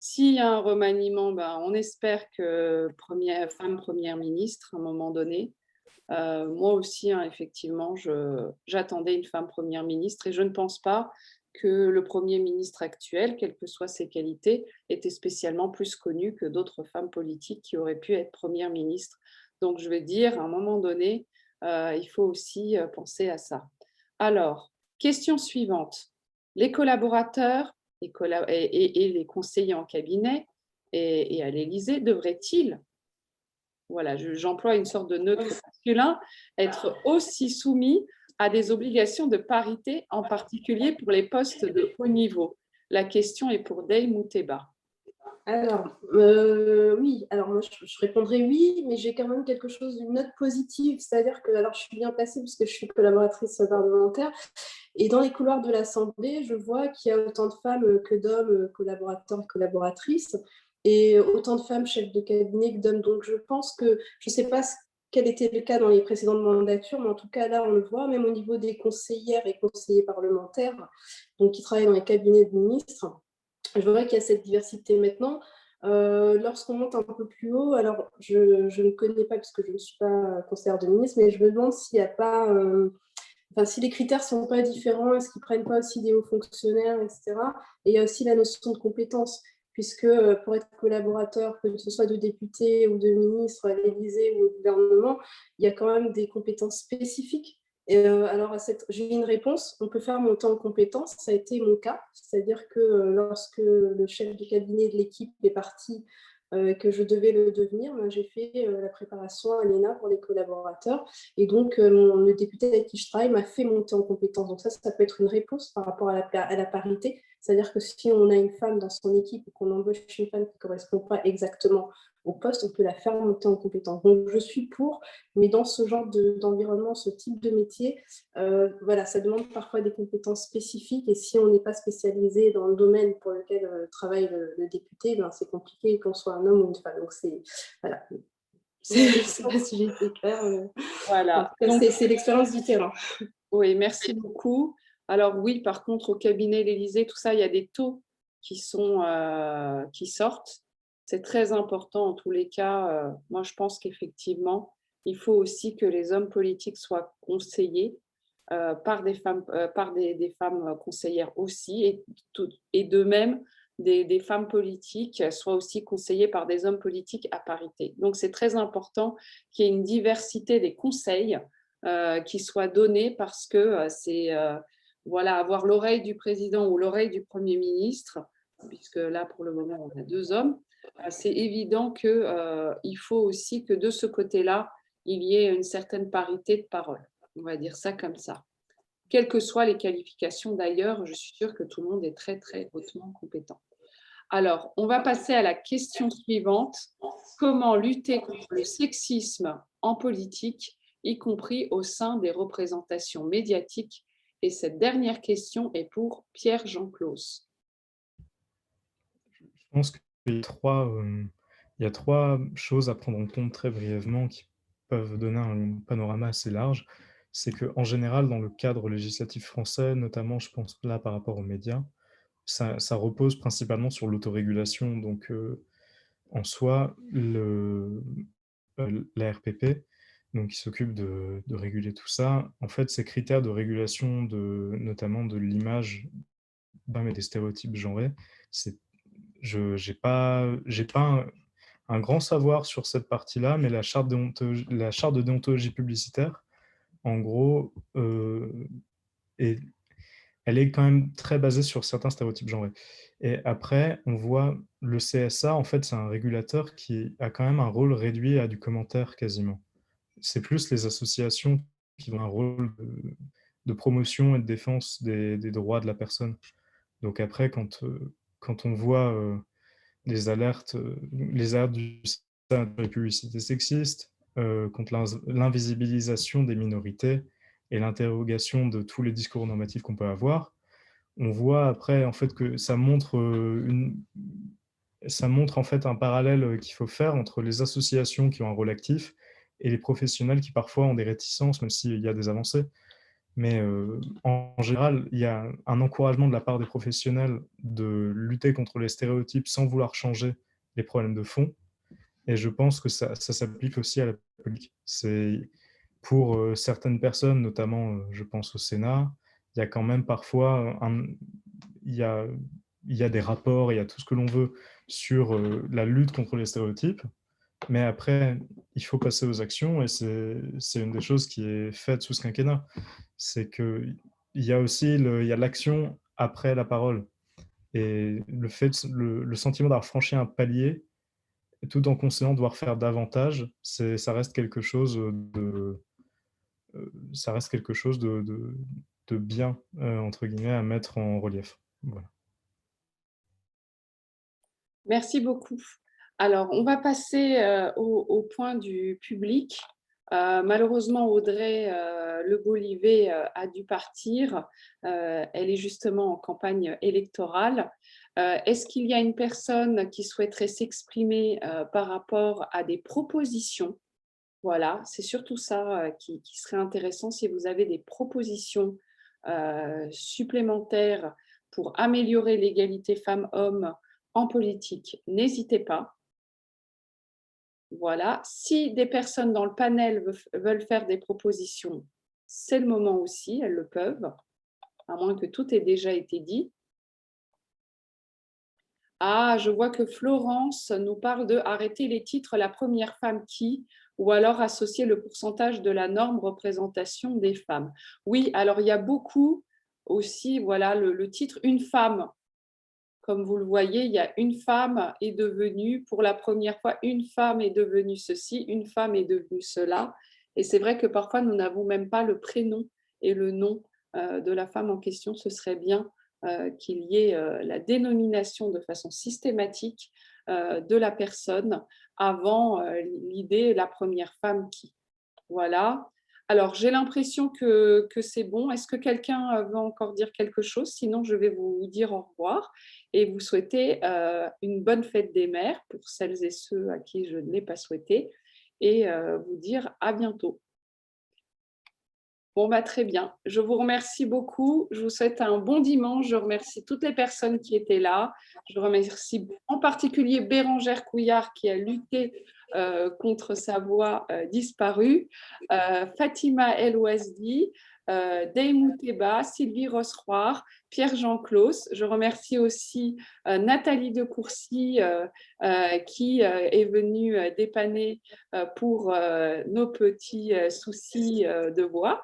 Speaker 1: s'il y a un remaniement, on espère que femme première ministre à un moment donné. Moi aussi, hein, effectivement, j'attendais une femme première ministre et je ne pense pas que le Premier ministre actuel, quelles que soient ses qualités, était spécialement plus connu que d'autres femmes politiques qui auraient pu être première ministre. Donc, je vais dire, à un moment donné, il faut aussi penser à ça. Alors, question suivante. Les collaborateurs et les conseillers en cabinet et à l'Élysée devraient-ils, voilà, j'emploie une sorte de neutre masculin, être aussi soumis à des obligations de parité, en particulier pour les postes de haut niveau? La question est pour Dey Mouteba.
Speaker 5: Alors, oui, alors moi je répondrai oui, mais j'ai quand même quelque chose d'une note positive, c'est-à-dire que alors je suis bien placée puisque je suis collaboratrice parlementaire et dans les couloirs de l'Assemblée, je vois qu'il y a autant de femmes que d'hommes collaborateurs et collaboratrices et autant de femmes chefs de cabinet que d'hommes. Donc je pense que, je ne sais pas quel était le cas dans les précédentes mandatures, mais en tout cas là on le voit, même au niveau des conseillères et conseillers parlementaires, donc qui travaillent dans les cabinets de ministres. Je vois qu'il y a cette diversité maintenant. Lorsqu'on monte un peu plus haut, alors je ne connais pas parce que je ne suis pas conseillère de ministre, mais je me demande s'il n'y a pas, si les critères ne sont pas différents, est-ce qu'ils ne prennent pas aussi des hauts fonctionnaires, etc. Et il y a aussi la notion de compétence, puisque pour être collaborateur, que ce soit de député ou de ministre à l'Élysée ou au gouvernement, il y a quand même des compétences spécifiques. Alors, j'ai une réponse. On peut faire monter en compétences. Ça a été mon cas. C'est-à-dire que lorsque le chef de cabinet de l'équipe est parti, que je devais le devenir, j'ai fait la préparation à l'ENA pour les collaborateurs. Et donc, le député avec qui je travaille m'a fait monter en compétences. Donc ça peut être une réponse par rapport à la parité. C'est-à-dire que si on a une femme dans son équipe ou qu'on embauche une femme qui ne correspond pas exactement au poste, on peut la faire monter en compétences. Donc, je suis pour, mais dans ce genre d'environnement, ce type de métier, voilà, ça demande parfois des compétences spécifiques et si on n'est pas spécialisé dans le domaine pour lequel travaille le député, c'est compliqué qu'on soit un homme ou une femme. Donc, voilà. Je ne sais pas si j'ai été claire.
Speaker 1: Voilà.
Speaker 5: C'est l'expérience du terrain.
Speaker 1: Oui, merci beaucoup. Alors oui, par contre, au cabinet, l'Élysée, tout ça, il y a des taux qui sortent. C'est très important en tous les cas. Moi, je pense qu'effectivement, il faut aussi que les hommes politiques soient conseillés par des femmes, des femmes conseillères aussi, et de même, des femmes politiques soient aussi conseillées par des hommes politiques à parité. Donc, c'est très important qu'il y ait une diversité des conseils qui soient donnés parce que c'est voilà, avoir l'oreille du président ou l'oreille du Premier ministre, puisque là, pour le moment, on a 2 hommes, c'est évident qu'il faut aussi que de ce côté-là, il y ait une certaine parité de parole. On va dire ça comme ça. Quelles que soient les qualifications d'ailleurs, je suis sûre que tout le monde est très, très hautement compétent. Alors, on va passer à la question suivante. Comment lutter contre le sexisme en politique, y compris au sein des représentations médiatiques? Et cette dernière question est pour Pierre-Jean Claus.
Speaker 4: Je pense qu'il y a 3 choses à prendre en compte très brièvement qui peuvent donner un panorama assez large. c'est qu'en général, dans le cadre législatif français, notamment, je pense là par rapport aux médias, ça repose principalement sur l'autorégulation. Donc, en soi, la RPP, donc, qui s'occupe de réguler tout ça, en fait, ces critères de régulation, notamment de l'image et des stéréotypes genrés, je n'ai pas un grand savoir sur cette partie-là, mais la charte de déontologie publicitaire, en gros, elle est quand même très basée sur certains stéréotypes genrés. Et après, on voit le CSA, en fait, c'est un régulateur qui a quand même un rôle réduit à du commentaire quasiment. C'est plus les associations qui ont un rôle de promotion et de défense des droits de la personne. Donc après, quand on voit les alertes du CSA de la publicité sexiste, contre l'invisibilisation des minorités et l'interrogation de tous les discours normatifs qu'on peut avoir, on voit après en fait que ça montre en fait un parallèle qu'il faut faire entre les associations qui ont un rôle actif et les professionnels qui parfois ont des réticences, même s'il y a des avancées. Mais en général, il y a un encouragement de la part des professionnels de lutter contre les stéréotypes sans vouloir changer les problèmes de fond. Et je pense que ça s'applique aussi à la politique. C'est pour certaines personnes, notamment je pense au Sénat, il y a quand même parfois il y a des rapports, il y a tout ce que l'on veut sur la lutte contre les stéréotypes. Mais après, il faut passer aux actions et c'est une des choses qui est faite sous ce quinquennat. C'est qu'il y a aussi l'action après la parole. Et le sentiment d'avoir franchi un palier, tout en considérant devoir faire davantage, ça reste quelque chose de bien, entre guillemets, à mettre en relief. Voilà.
Speaker 1: Merci beaucoup. Alors, on va passer au point du public. Malheureusement, Audrey Le Beaulivet a dû partir. Elle est justement en campagne électorale. Est-ce qu'il y a une personne qui souhaiterait s'exprimer par rapport à des propositions? Voilà, c'est surtout ça qui serait intéressant. Si vous avez des propositions supplémentaires pour améliorer l'égalité femmes-hommes en politique, n'hésitez pas. Voilà, si des personnes dans le panel veulent faire des propositions, c'est le moment aussi, elles le peuvent, à moins que tout ait déjà été dit. Ah, je vois que Florence nous parle de arrêter les titres « La première femme qui » ou alors associer le pourcentage de la norme représentation des femmes. Oui, alors il y a beaucoup aussi, voilà, le titre « Une femme ». Comme vous le voyez, il y a une femme est devenue, pour la première fois, une femme est devenue ceci, une femme est devenue cela. Et c'est vrai que parfois, nous n'avons même pas le prénom et le nom de la femme en question. Ce serait bien qu'il y ait la dénomination de façon systématique de la personne avant l'idée « la première femme qui ». Voilà. Alors, j'ai l'impression que c'est bon. Est-ce que quelqu'un veut encore dire quelque chose? Sinon, je vais vous dire au revoir et vous souhaiter une bonne fête des mères pour celles et ceux à qui je ne l'ai pas souhaité et vous dire à bientôt. Bon, bah, très bien. Je vous remercie beaucoup. Je vous souhaite un bon dimanche. Je remercie toutes les personnes qui étaient là. Je remercie en particulier Bérangère Couillard qui a lutté contre sa voix disparue, Fatima El Ouazdi, Deimou Teba, Sylvie Rosroir, Pierre-Jean Claus. Je remercie aussi Nathalie de Courcy qui est venue dépanner pour nos petits soucis de voix.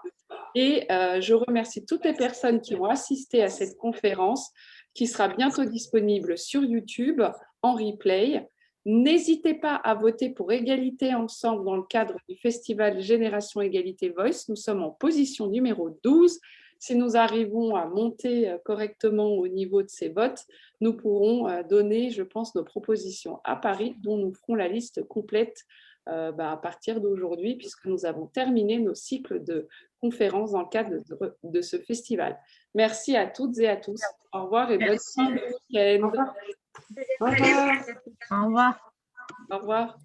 Speaker 1: Et je remercie toutes les personnes qui ont assisté à cette conférence qui sera bientôt disponible sur YouTube en replay. N'hésitez pas à voter pour Égalité Ensemble dans le cadre du festival Génération Égalité Voice. Nous sommes en position numéro 12. Si nous arrivons à monter correctement au niveau de ces votes, nous pourrons donner, je pense, nos propositions à Paris, dont nous ferons la liste complète à partir d'aujourd'hui, puisque nous avons terminé nos cycles de conférences dans le cadre de ce festival. Merci à toutes et à tous. Au revoir et bonne fin de week-end.
Speaker 3: Au revoir. Au revoir.
Speaker 1: Au revoir.